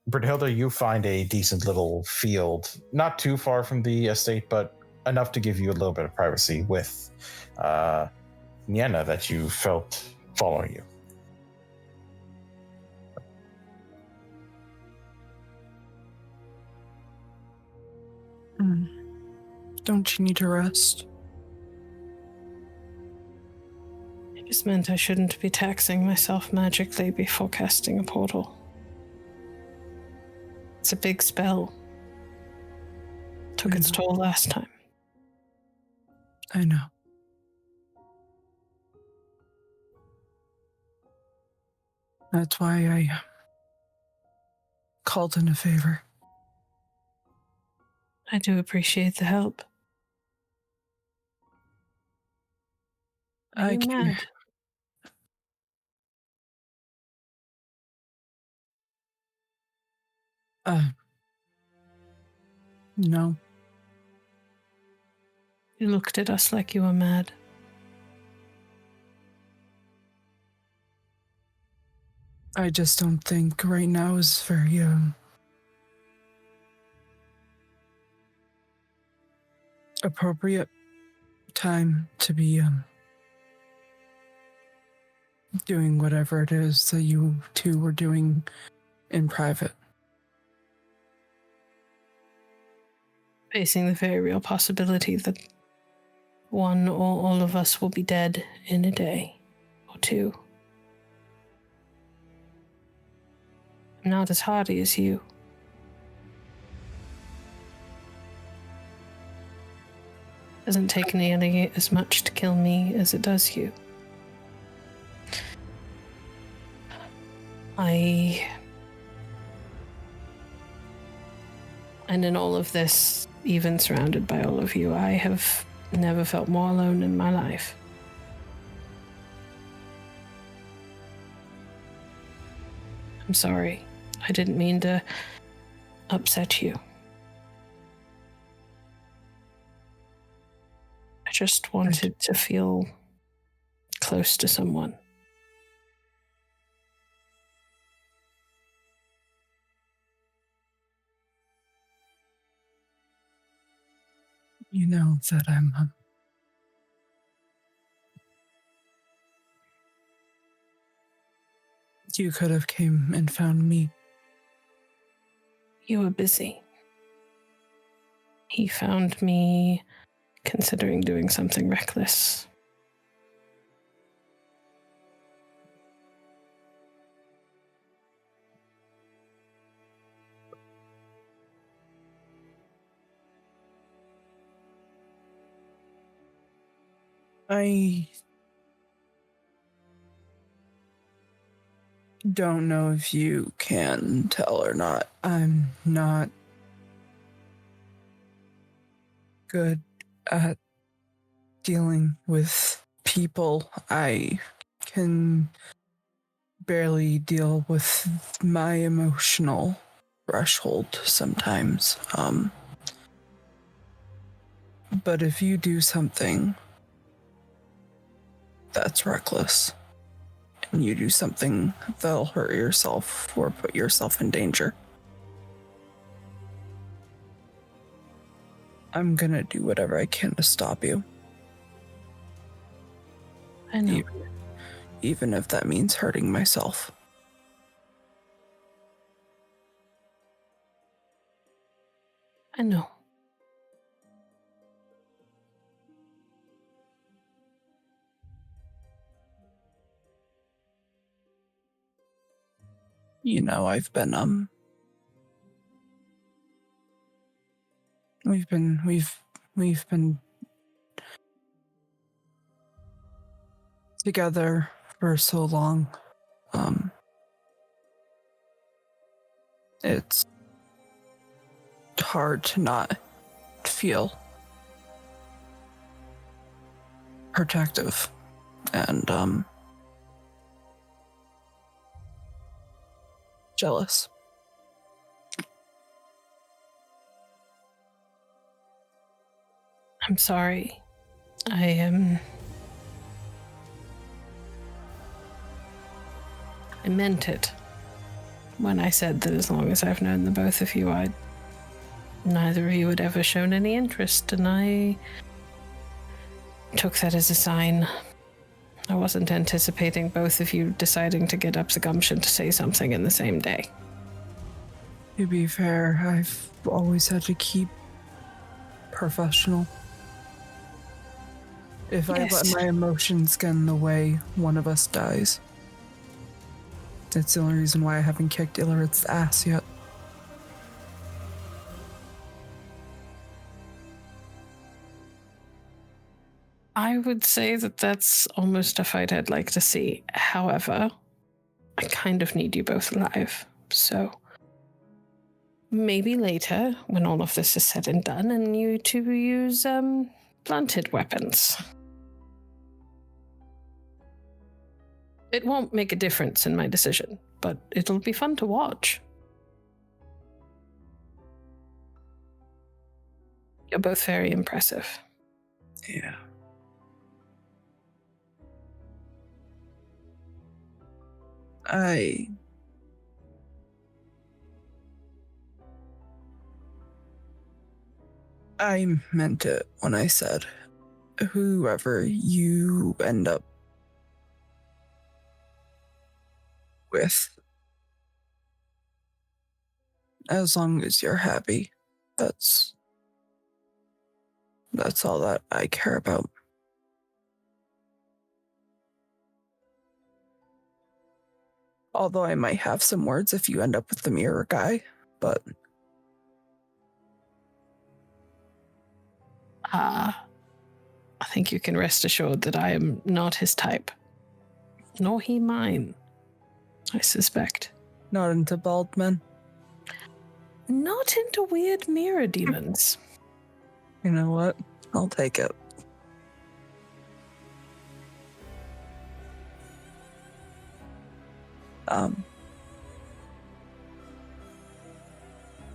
Brynnhilder, you find a decent little field, not too far from the estate, but enough to give you a little bit of privacy with Nienna that you felt following you. Don't you need to rest? It just meant I shouldn't be taxing myself magically before casting a portal. It's a big spell. Took its toll last time. I know. That's why I called in a favor. I do appreciate the help. Are you mad? No. You looked at us like you were mad. I just don't think right now is very appropriate time to be doing whatever it is that you two were doing in private. Facing the very real possibility that one or all of us will be dead in a day or two. I'm not as hardy as you. Doesn't take nearly as much to kill me as it does you. And in all of this, even surrounded by all of you, I have never felt more alone in my life. I'm sorry. I didn't mean to upset you. I just wanted to feel close to someone. You know that I'm you could have came and found me. You were busy. He found me considering doing something reckless. I don't know if you can tell or not. I'm not good at dealing with people. I can barely deal with my emotional threshold sometimes. But if you do something that's reckless, and you do something that'll hurt yourself or put yourself in danger, I'm gonna do whatever I can to stop you. I know. Even if that means hurting myself. I know. You know, I've been we've been together for so long. It's hard to not feel protective and jealous. I'm sorry. I meant it when I said that as long as I've known the both of you, neither of you had ever shown any interest, and I took that as a sign. I wasn't anticipating both of you deciding to get up the gumption to say something in the same day. To be fair, I've always had to keep professional. If I let my emotions get in the way, one of us dies. That's the only reason why I haven't kicked Irileth's ass yet. I would say that that's almost a fight I'd like to see. However, I kind of need you both alive. So maybe later, when all of this is said and done, and you two use blunted weapons. It won't make a difference in my decision, but it'll be fun to watch. You're both very impressive. Yeah. I meant it when I said, whoever you end up with, as long as you're happy, that's all that I care about. Although I might have some words if you end up with the mirror guy, but I think you can rest assured that I am not his type. Nor he mine, I suspect. not into bald men. not into weird mirror demons. You know what? I'll take it.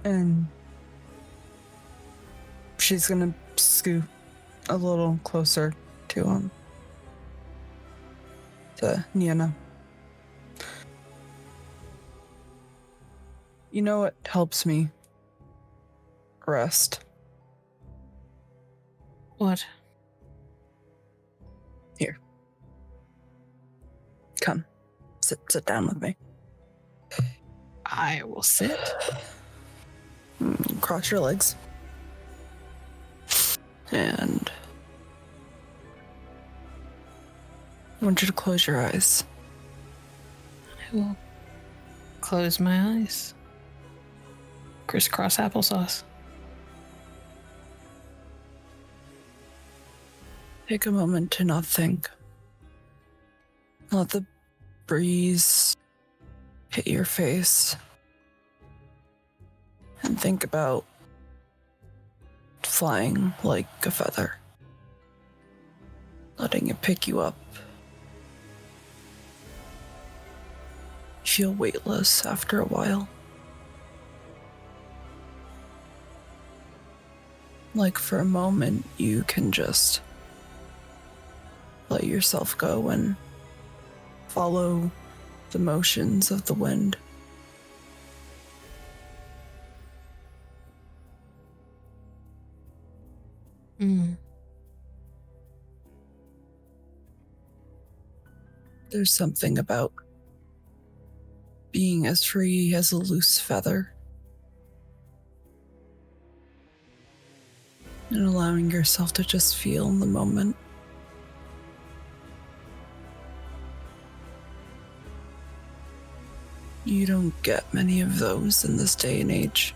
And she's gonna scoot a little closer to Nienna. You know what helps me rest? What? Here. Come. Sit down with me. I will sit. Cross your legs. And I want you to close your eyes. I will close my eyes. Crisscross applesauce. Take a moment to not think. Let the breeze hit your face. And think about flying like a feather. Letting it pick you up. Feel weightless after a while. Like for a moment, you can just let yourself go and follow the motions of the wind. There's something about being as free as a loose feather and allowing yourself to just feel in the moment. You don't get many of those in this day and age.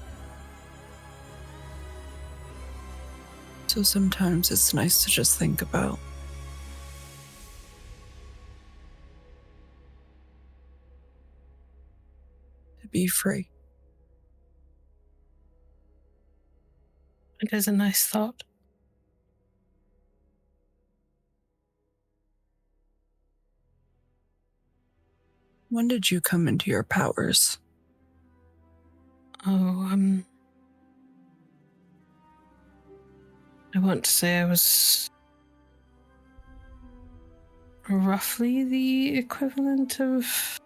So sometimes it's nice to just think about to be free. It is a nice thought. When did you come into your powers? Oh, I want to say I was roughly the equivalent of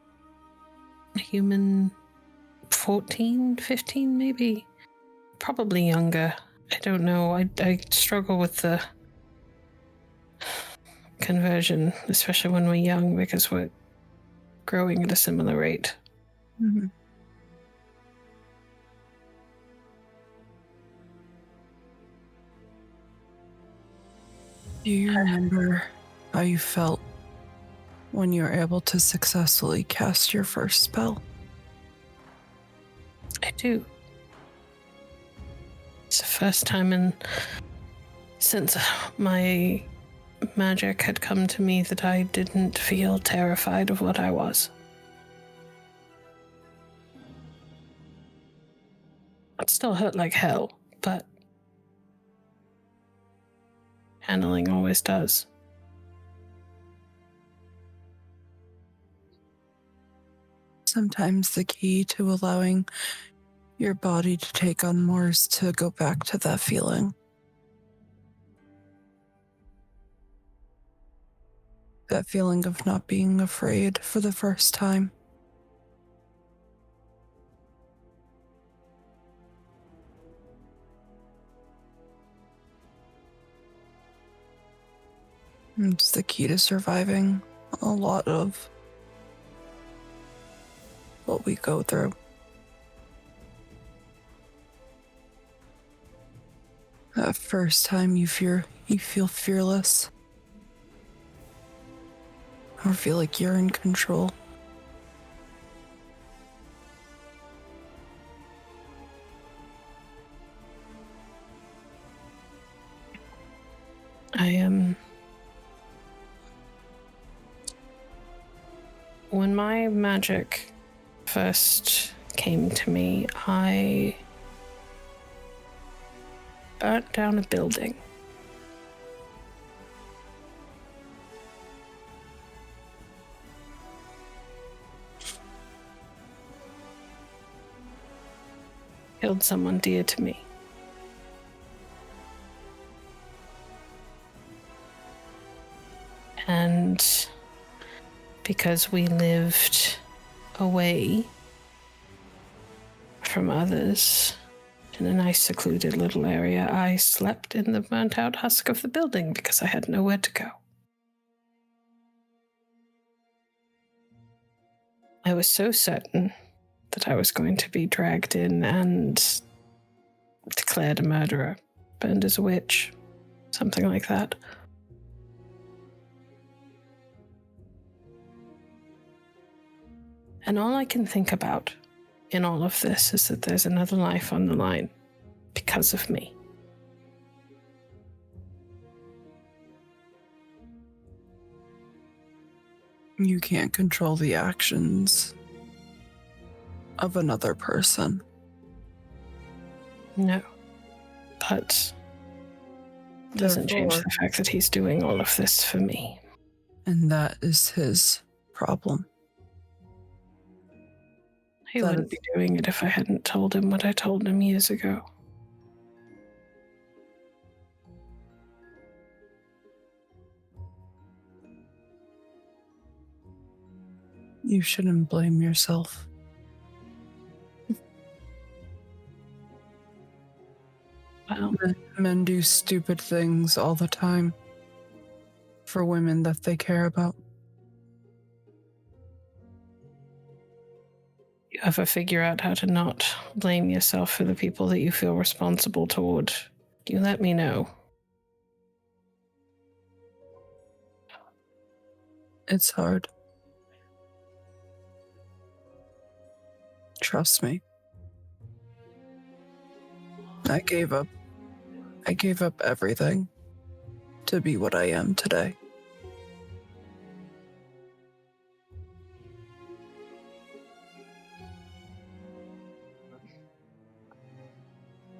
a human 14, 15 maybe. Probably younger. I don't know. I struggle with the conversion, especially when we're young, because we're growing at a similar rate. Mm-hmm. Do you remember how you felt when you were able to successfully cast your first spell? I do. It's the first time since my magic had come to me that I didn't feel terrified of what I was. It still hurt like hell, but handling always does. Sometimes the key to allowing your body to take on more is to go back to that feeling. That feeling of not being afraid for the first time. It's the key to surviving a lot of what we go through. That first time you feel fearless. Or feel like you're in control. When my magic first came to me, I burnt down a building. Killed someone dear to me. And because we lived away from others in a nice secluded little area, I slept in the burnt out husk of the building because I had nowhere to go. I was so certain that I was going to be dragged in and declared a murderer, burned as a witch, something like that. And all I can think about in all of this is that there's another life on the line because of me. You can't control the actions of another person. No. But it doesn't change Therefore- the fact that he's doing all of this for me. And that is his problem. He That wouldn't is- be doing it if I hadn't told him what I told him years ago. You shouldn't blame yourself. Well, Men do stupid things all the time for women that they care about. you ever figure out how to not blame yourself for the people that you feel responsible toward, you let me know. It's hard. Trust me. I gave up everything to be what I am today.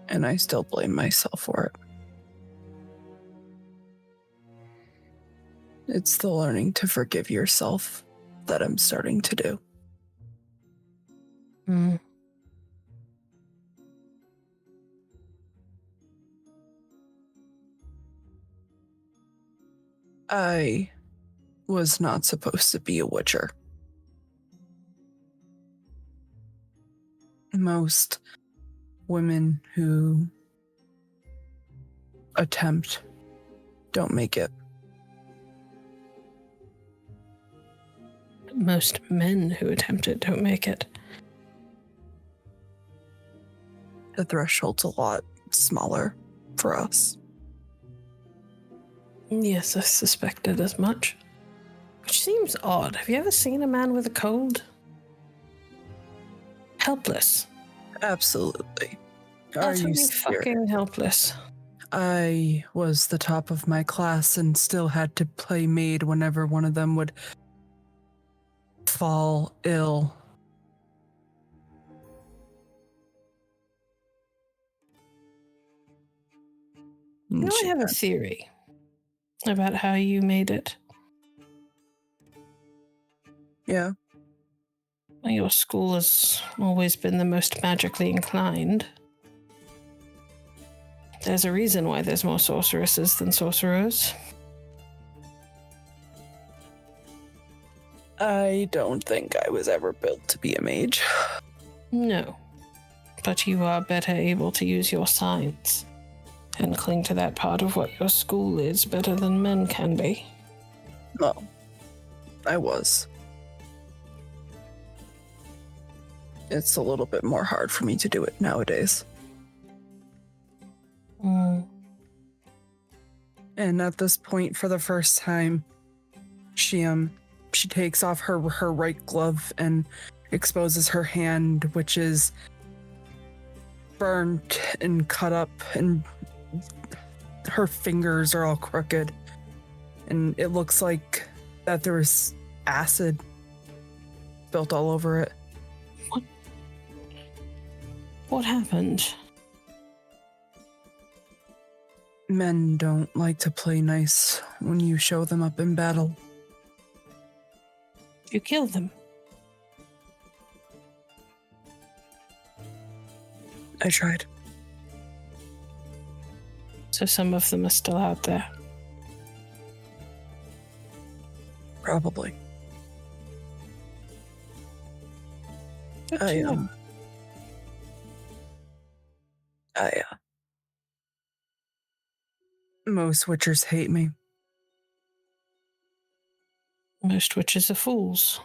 And I still blame myself for it. It's the learning to forgive yourself that I'm starting to do. Mm. I was not supposed to be a witcher. Most women who attempt don't make it. Most men who attempt it don't make it. The threshold's a lot smaller for us. Yes, I suspected as much. Which seems odd. Have you ever seen a man with a cold? Helpless. Absolutely. Are you Utterly serious? fucking helpless. I was the top of my class and still had to play maid whenever one of them would fall ill. You know, I have a theory about how you made it. Yeah. Your school has always been the most magically inclined. There's a reason why there's more sorceresses than sorcerers. I don't think I was ever built to be a mage. No. But you are better able to use your science and cling to that part of what your school is better than men can be. No, I was. It's a little bit more hard for me to do it nowadays. Mm. And at this point, for the first time, she takes off her right glove and exposes her hand, which is burnt and cut up, and her fingers are all crooked. And it looks like that there was acid built all over it. What happened? Men don't like to play nice when you show them up in battle. You kill them. I tried. So some of them are still out there. Probably. Good to know. Most witchers hate me. Most witches are fools.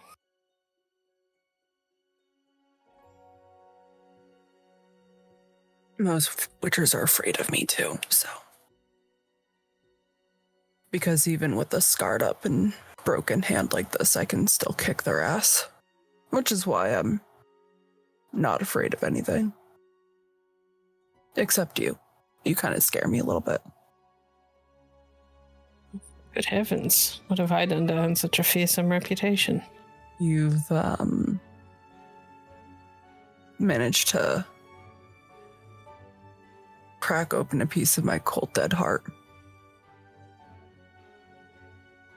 Most witchers are afraid of me too, so. Because even with a scarred up and broken hand like this, I can still kick their ass. Which is why I'm not afraid of anything. Except you. You kind of scare me a little bit. Good heavens, what have I done to earn such a fearsome reputation? You've, managed to crack open a piece of my cold, dead heart.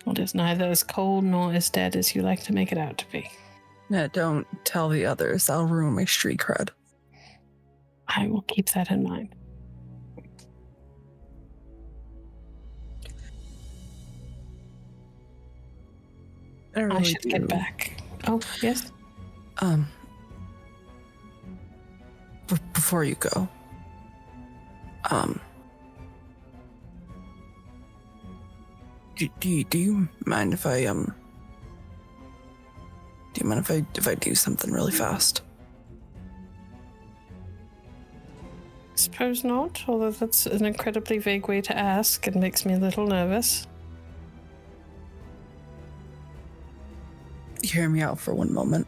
It is neither as cold nor as dead as you like to make it out to be. Yeah, don't tell the others. I'll ruin my street cred. I will keep that in mind. I should get back. Oh, yes? Before you go, do you mind if I if I do something really fast? I suppose not, although that's an incredibly vague way to ask and makes me a little nervous. Hear me out for one moment.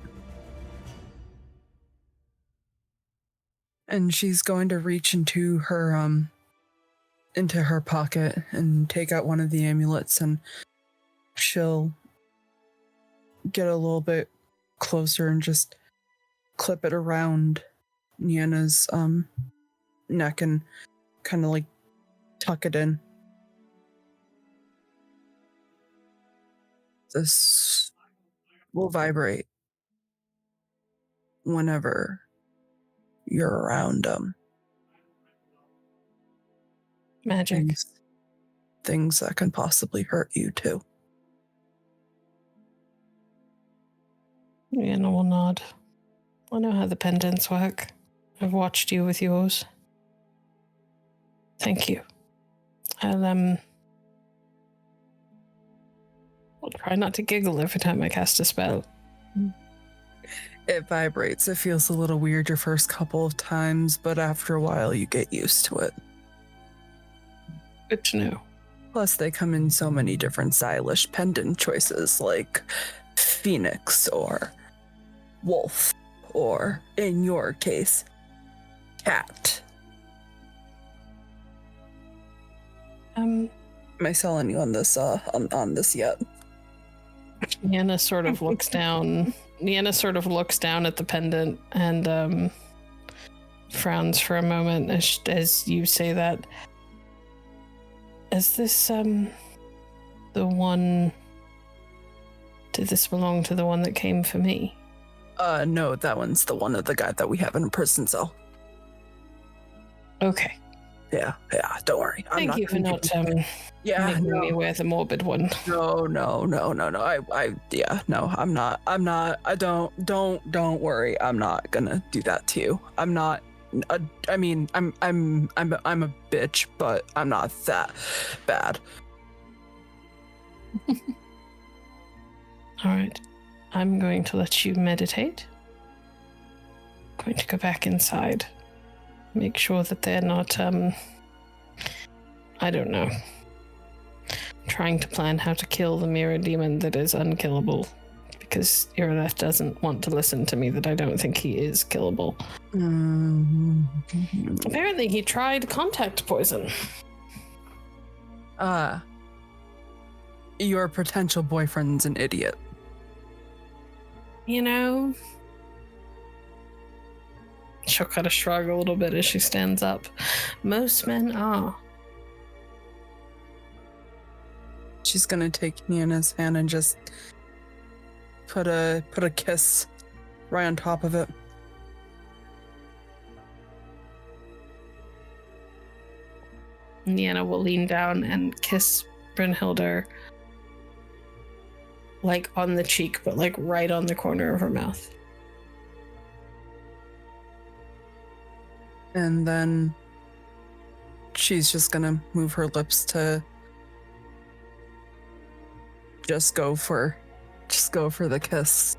And she's going to reach into her pocket and take out one of the amulets, and she'll get a little bit closer and just clip it around Nienna's neck and kind of like tuck it in. This will vibrate whenever you're around Magic. Things that can possibly hurt you too. Nienna will nod. I know how the pendants work. I've watched you with yours. Thank you. I'll try not to giggle every time I cast a spell. It vibrates. It feels a little weird your first couple of times, but after a while you get used to it. Good to know. Plus they come in so many different stylish pendant choices, like Phoenix or wolf, or in your case, cat. Am I selling you on this on this yet? Nienna sort of looks down. Nienna sort of looks down at the pendant and frowns for a moment as you say that. Is this the one? Did this belong to the one that came for me? No, that one's the one of the guy that we have in a prison cell. Okay. Yeah, don't worry. Thank you for not making me wear the morbid one. No. Don't worry. I'm not gonna do that to you. I'm not. I'm a bitch, but I'm not that bad. All right. I'm going to let you meditate. I'm going to go back inside. Make sure that they're not, I don't know, trying to plan how to kill the mirror demon that is unkillable. Because Irileth doesn't want to listen to me that I don't think he is killable. Apparently he tried contact poison. Your potential boyfriend's an idiot. You know, she'll kind of shrug a little bit as she stands up. Most men are. she's gonna take Nienna's hand and just put a kiss right on top of it. Nienna will lean down and kiss Brynnhilder, like on the cheek, but like right on the corner of her mouth. And then she's just gonna move her lips to just go for the kiss.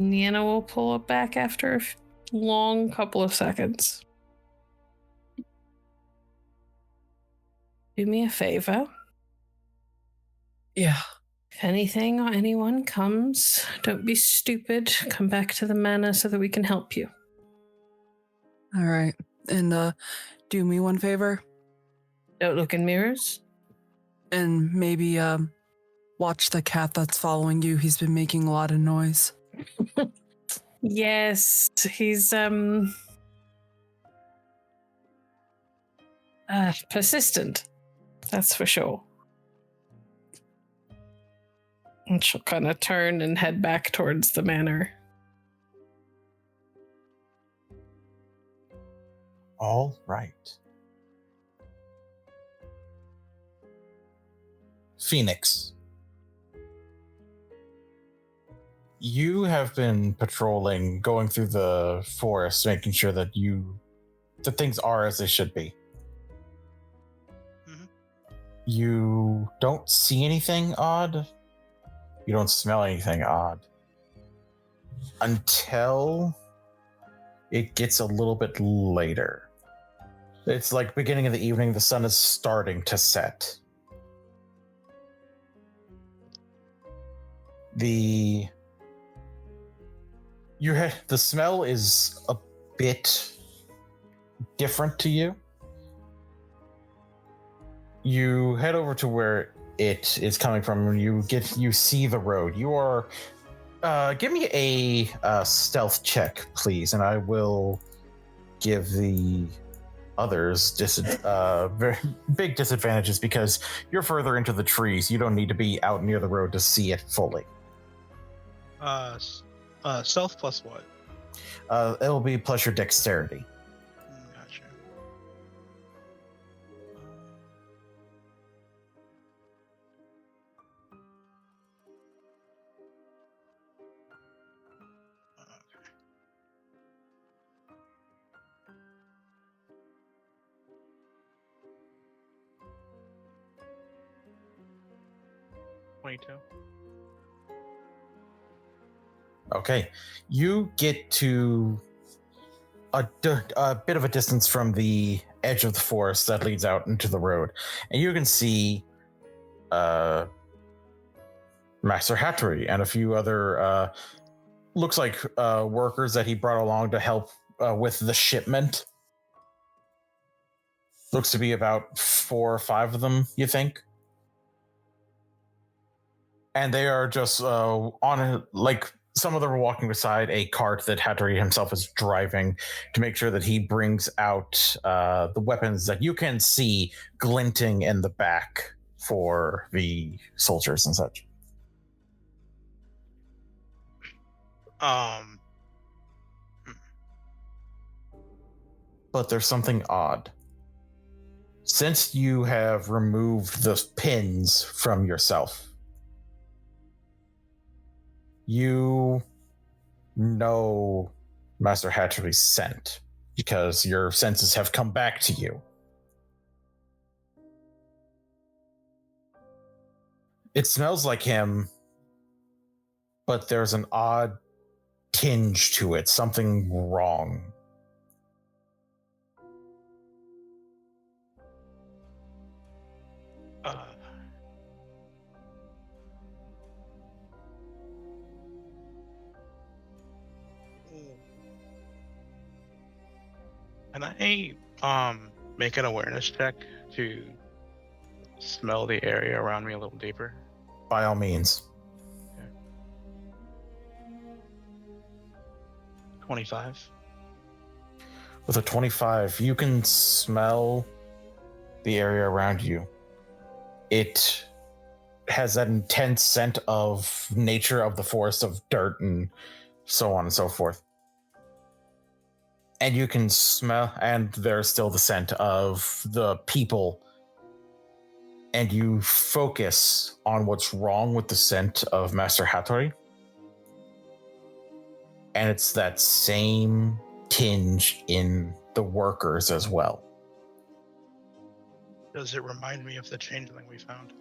Nienna will pull it back after a long couple of seconds. Do me a favor. Yeah. If anything or anyone comes, don't be stupid. Come back to the manor so that we can help you. All right. And do me one favor. Don't look in mirrors. And maybe watch the cat that's following you. He's been making a lot of noise. Yes, he's persistent. That's for sure. And she'll kind of turn and head back towards the manor. All right. Fenix. You have been patrolling, going through the forest, making sure that things are as they should be. Mhm. You don't see anything odd. You don't smell anything odd. Until it gets a little bit later. It's like beginning of the evening, the sun is starting to set. The smell is a bit different to you. You head over to where it is coming from, and you see the road. You are give me a stealth check, please, and I will give the others very big disadvantages because you're further into the trees. You don't need to be out near the road to see it fully. Stealth plus what? It'll be plus your dexterity. Gotcha. Okay. Okay, you get to a bit of a distance from the edge of the forest that leads out into the road, and you can see Master Hattery and a few other looks like workers that he brought along to help with the shipment. Looks to be about 4 or 5 of them, you think? And they are just some of them are walking beside a cart that Hattery himself is driving to make sure that he brings out the weapons that you can see glinting in the back for the soldiers and such. But there's something odd. Since you have removed the pins from yourself, you know Master Hattery's scent because your senses have come back to you. It smells like him, but there's an odd tinge to it, something wrong. Can I make an awareness check to smell the area around me a little deeper? By all means. Okay. 25. With a 25, you can smell the area around you. It has that intense scent of nature of the forest, of dirt and so on and so forth. And you can smell, and there's still the scent of the people. And you focus on what's wrong with the scent of Master Hattori. And it's that same tinge in the workers as well. Does it remind me of the changeling we found?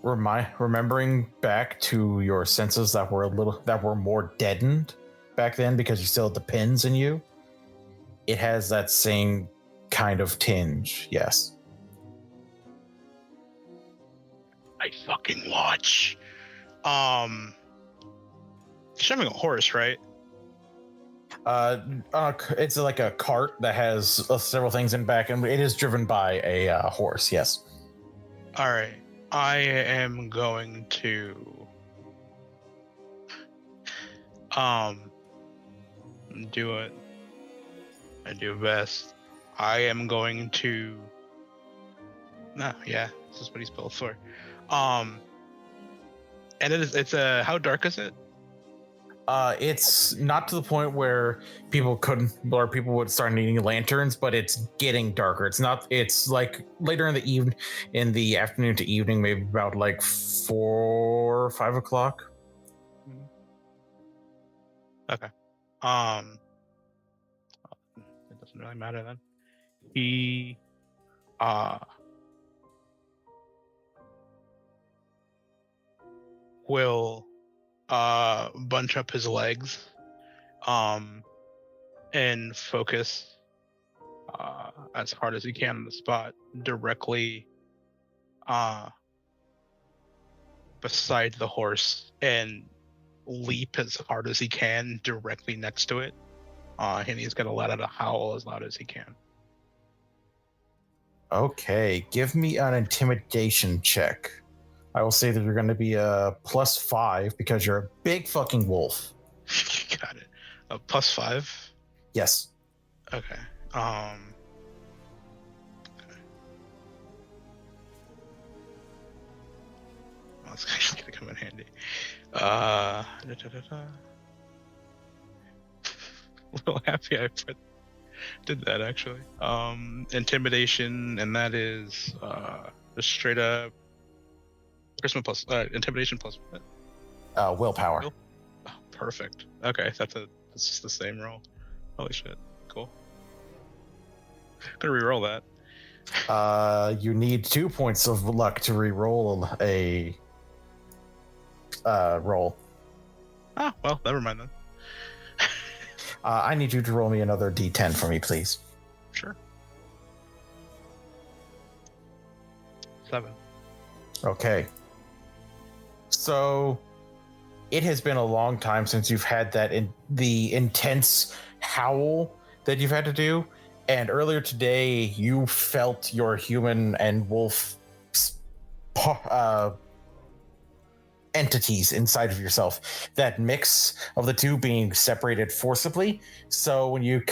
Remembering back to your senses that were more deadened back then because you still had the pins in you, it has that same kind of tinge, yes. I fucking watch. She's having a horse, right? It's like a cart that has several things in back, and it is driven by a horse, yes. All right. I am going to do it. I do best. I am going to this is what he's built for. And it's how dark is it? It's not to the point where people would start needing lanterns, but it's getting darker. It's like later in the afternoon to evening, maybe about like 4 or 5 o'clock. Okay. It doesn't really matter then. He will bunch up his legs and focus as hard as he can on the spot directly beside the horse and leap as hard as he can directly next to it, and he's gonna let out a howl as loud as he can. Okay, give me an intimidation check. I will say that you're going to be a +5 because you're a big fucking wolf. Got it. A +5? Yes. Okay. That's actually going to come in handy. A little happy I did that, actually. Intimidation, and that is just straight up charisma plus intimidation plus what? Willpower. Oh, perfect. Okay, that's just the same roll. Holy shit. Cool. Gonna re-roll that. You need 2 points of luck to re-roll a roll. Ah, well, never mind then. I need you to roll me another d10 for me, please. Sure. 7. Okay. So it has been a long time since you've had the intense howl that you've had to do. And earlier today, you felt your human and wolf entities inside of yourself. That mix of the two being separated forcibly. So when you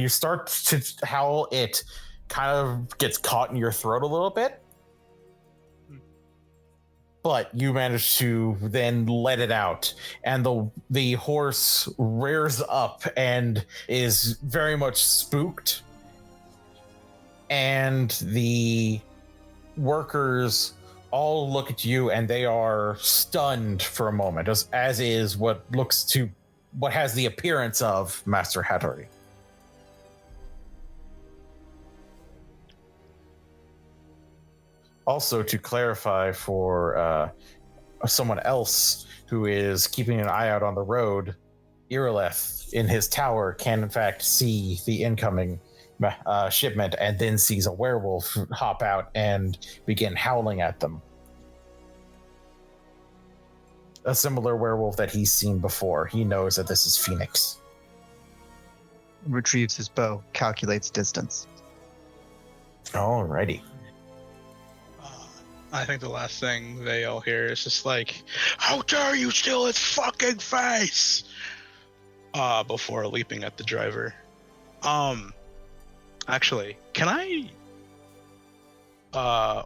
start to howl, it kind of gets caught in your throat a little bit. But you manage to then let it out, and the horse rears up and is very much spooked. And the workers all look at you, and they are stunned for a moment, as is what has the appearance of Master Hattori. Also, to clarify for someone else who is keeping an eye out on the road, Irileth in his tower can in fact see the incoming shipment and then sees a werewolf hop out and begin howling at them. A similar werewolf that he's seen before. He knows that this is Fenix. Retrieves his bow, calculates distance. Alrighty. I think the last thing they all hear is just like, "How dare you steal his fucking face!" before leaping at the driver. Actually, can I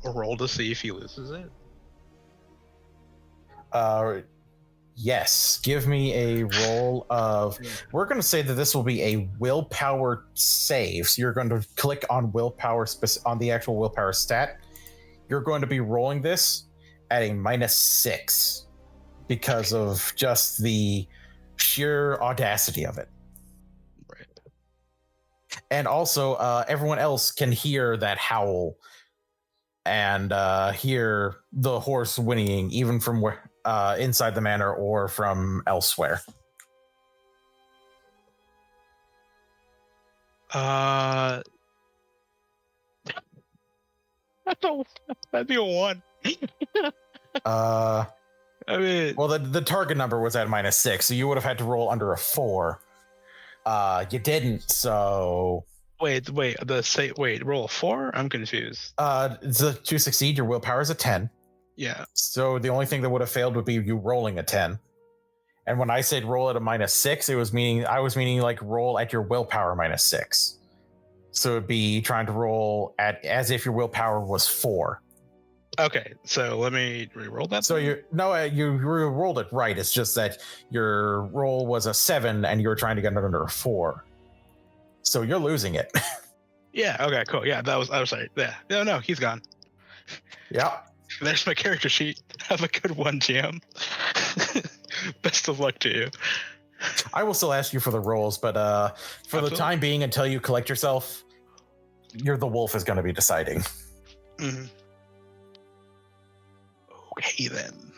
roll to see if he loses it? Yes. Give me a roll of. We're going to say that this will be a willpower save. So you're going to click on willpower on the actual willpower stat. You're going to be rolling this at a -6 because of just the sheer audacity of it. Right. And also, everyone else can hear that howl and hear the horse whinnying, even from where inside the manor or from elsewhere. That'd be a 1. I mean, well, the target number was at -6, so you would have had to roll under a 4. You didn't, so wait. Roll a 4? I'm confused. To succeed, your willpower is a 10. Yeah. So the only thing that would have failed would be you rolling a 10. And when I said roll at a -6, I was meaning like roll at your willpower -6. So it'd be trying to roll at as if your willpower was 4. Okay, so let me re-roll that. So you rolled it right. It's just that your roll was a 7 and you were trying to get it under a 4. So you're losing it. Yeah. Okay. Cool. Yeah. I was sorry. Yeah. No. He's gone. Yeah. There's my character sheet. Have a good one, GM. Best of luck to you. I will still ask you for the rolls, but for the time being, until you collect yourself, the wolf is going to be deciding. Mm-hmm. Okay, then.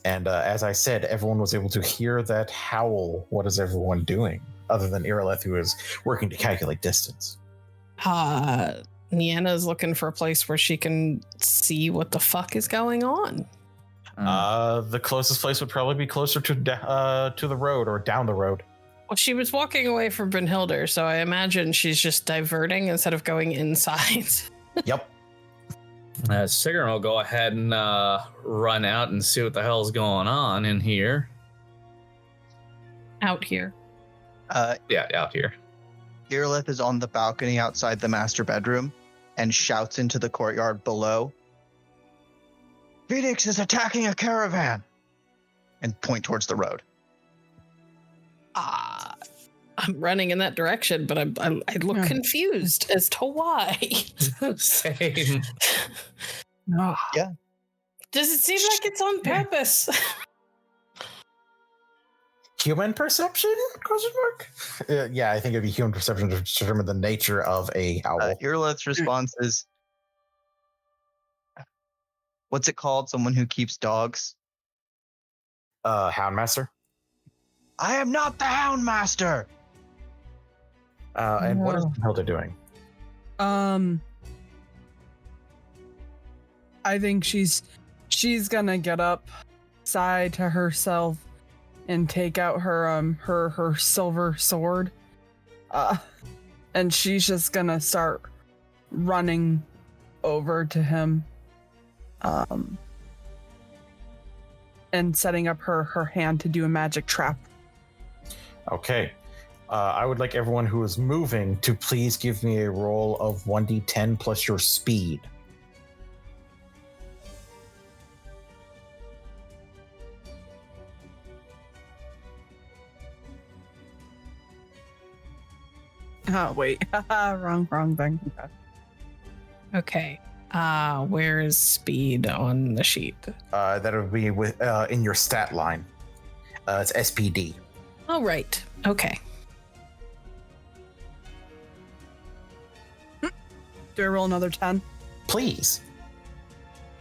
And as I said, everyone was able to hear that howl. What is everyone doing? Other than Irileth, who is working to calculate distance. Nienna's looking for a place where she can see what the fuck is going on. The closest place would probably be closer to the road or down the road. Well, she was walking away from Brynnhilder, so I imagine she's just diverting instead of going inside. Yep. Siegryn will go ahead and run out and see what the hell's going on in here. Out here. Yeah, out here. Irileth is on the balcony outside the master bedroom and shouts into the courtyard below. Fenix is attacking a caravan! And point towards the road. I'm running in that direction, but I look confused as to why. Same. Yeah. Does it seem like it's on purpose? Human perception? Question mark? Yeah, I think it'd be human perception to determine the nature of a howl. Irileth's response is, what's it called? Someone who keeps dogs? Houndmaster? I am not the Houndmaster! And what is Hilda doing? I think she's gonna get up, sigh to herself, and take out her silver sword. And she's just gonna start running over to him. And setting up her hand to do a magic trap. Okay. I would like everyone who is moving to please give me a roll of 1d10 plus your speed. Oh, wait. Wrong thing. Okay. Where is speed on the sheet? That would be with in your stat line. It's SPD. Oh, right. Okay. Do I roll another 10? Please.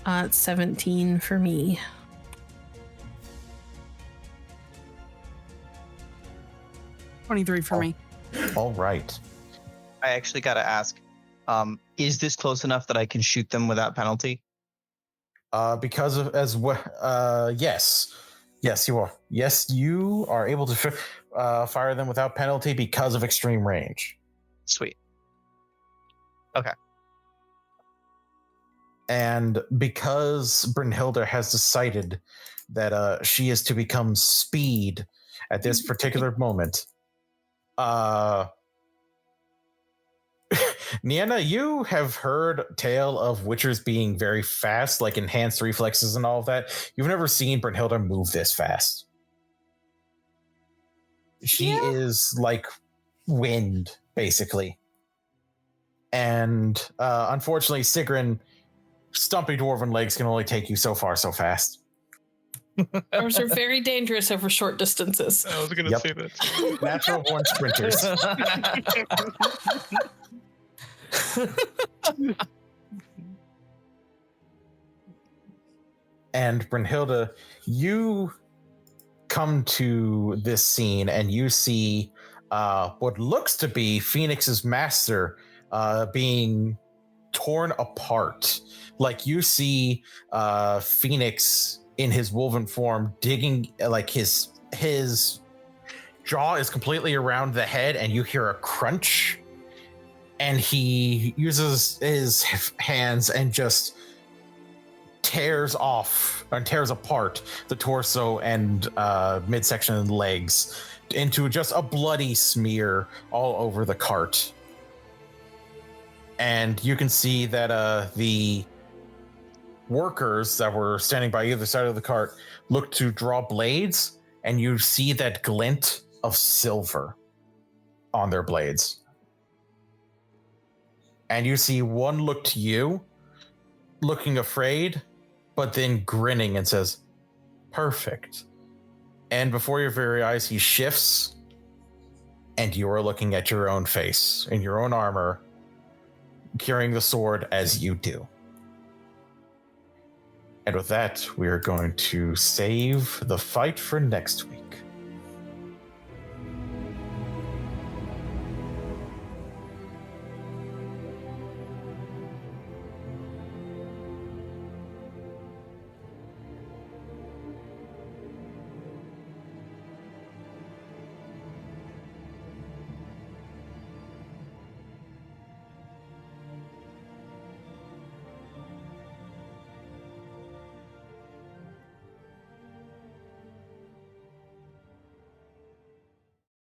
It's 17 for me. $23 for me. All right. I actually gotta ask, is this close enough that I can shoot them without penalty? Because of as well, yes, you are. Yes, you are able to fire them without penalty because of extreme range. Sweet. Okay. And because Brynnhilder has decided that she is to become speed at this particular moment, Nienna, you have heard tale of witchers being very fast, like enhanced reflexes and all of that. You've never seen Brynnhilder move this fast. She is like wind, basically. And unfortunately, Siegryn, stumpy dwarven legs can only take you so far so fast. Dwarves are very dangerous over short distances. I was going to say that. Natural born sprinters. And Brynnhilder, you come to this scene and you see what looks to be Fenix's master being torn apart. Like you see Fenix in his woven form digging, like his jaw is completely around the head, and you hear a crunch. And he uses his hands and just tears apart the torso and midsection and legs into just a bloody smear all over the cart. And you can see that the workers that were standing by either side of the cart look to draw blades, and you see that glint of silver on their blades. And you see one look to you, looking afraid, but then grinning and says, "Perfect." And before your very eyes, he shifts, and you are looking at your own face in your own armor, carrying the sword as you do. And with that, we are going to save the fight for next week.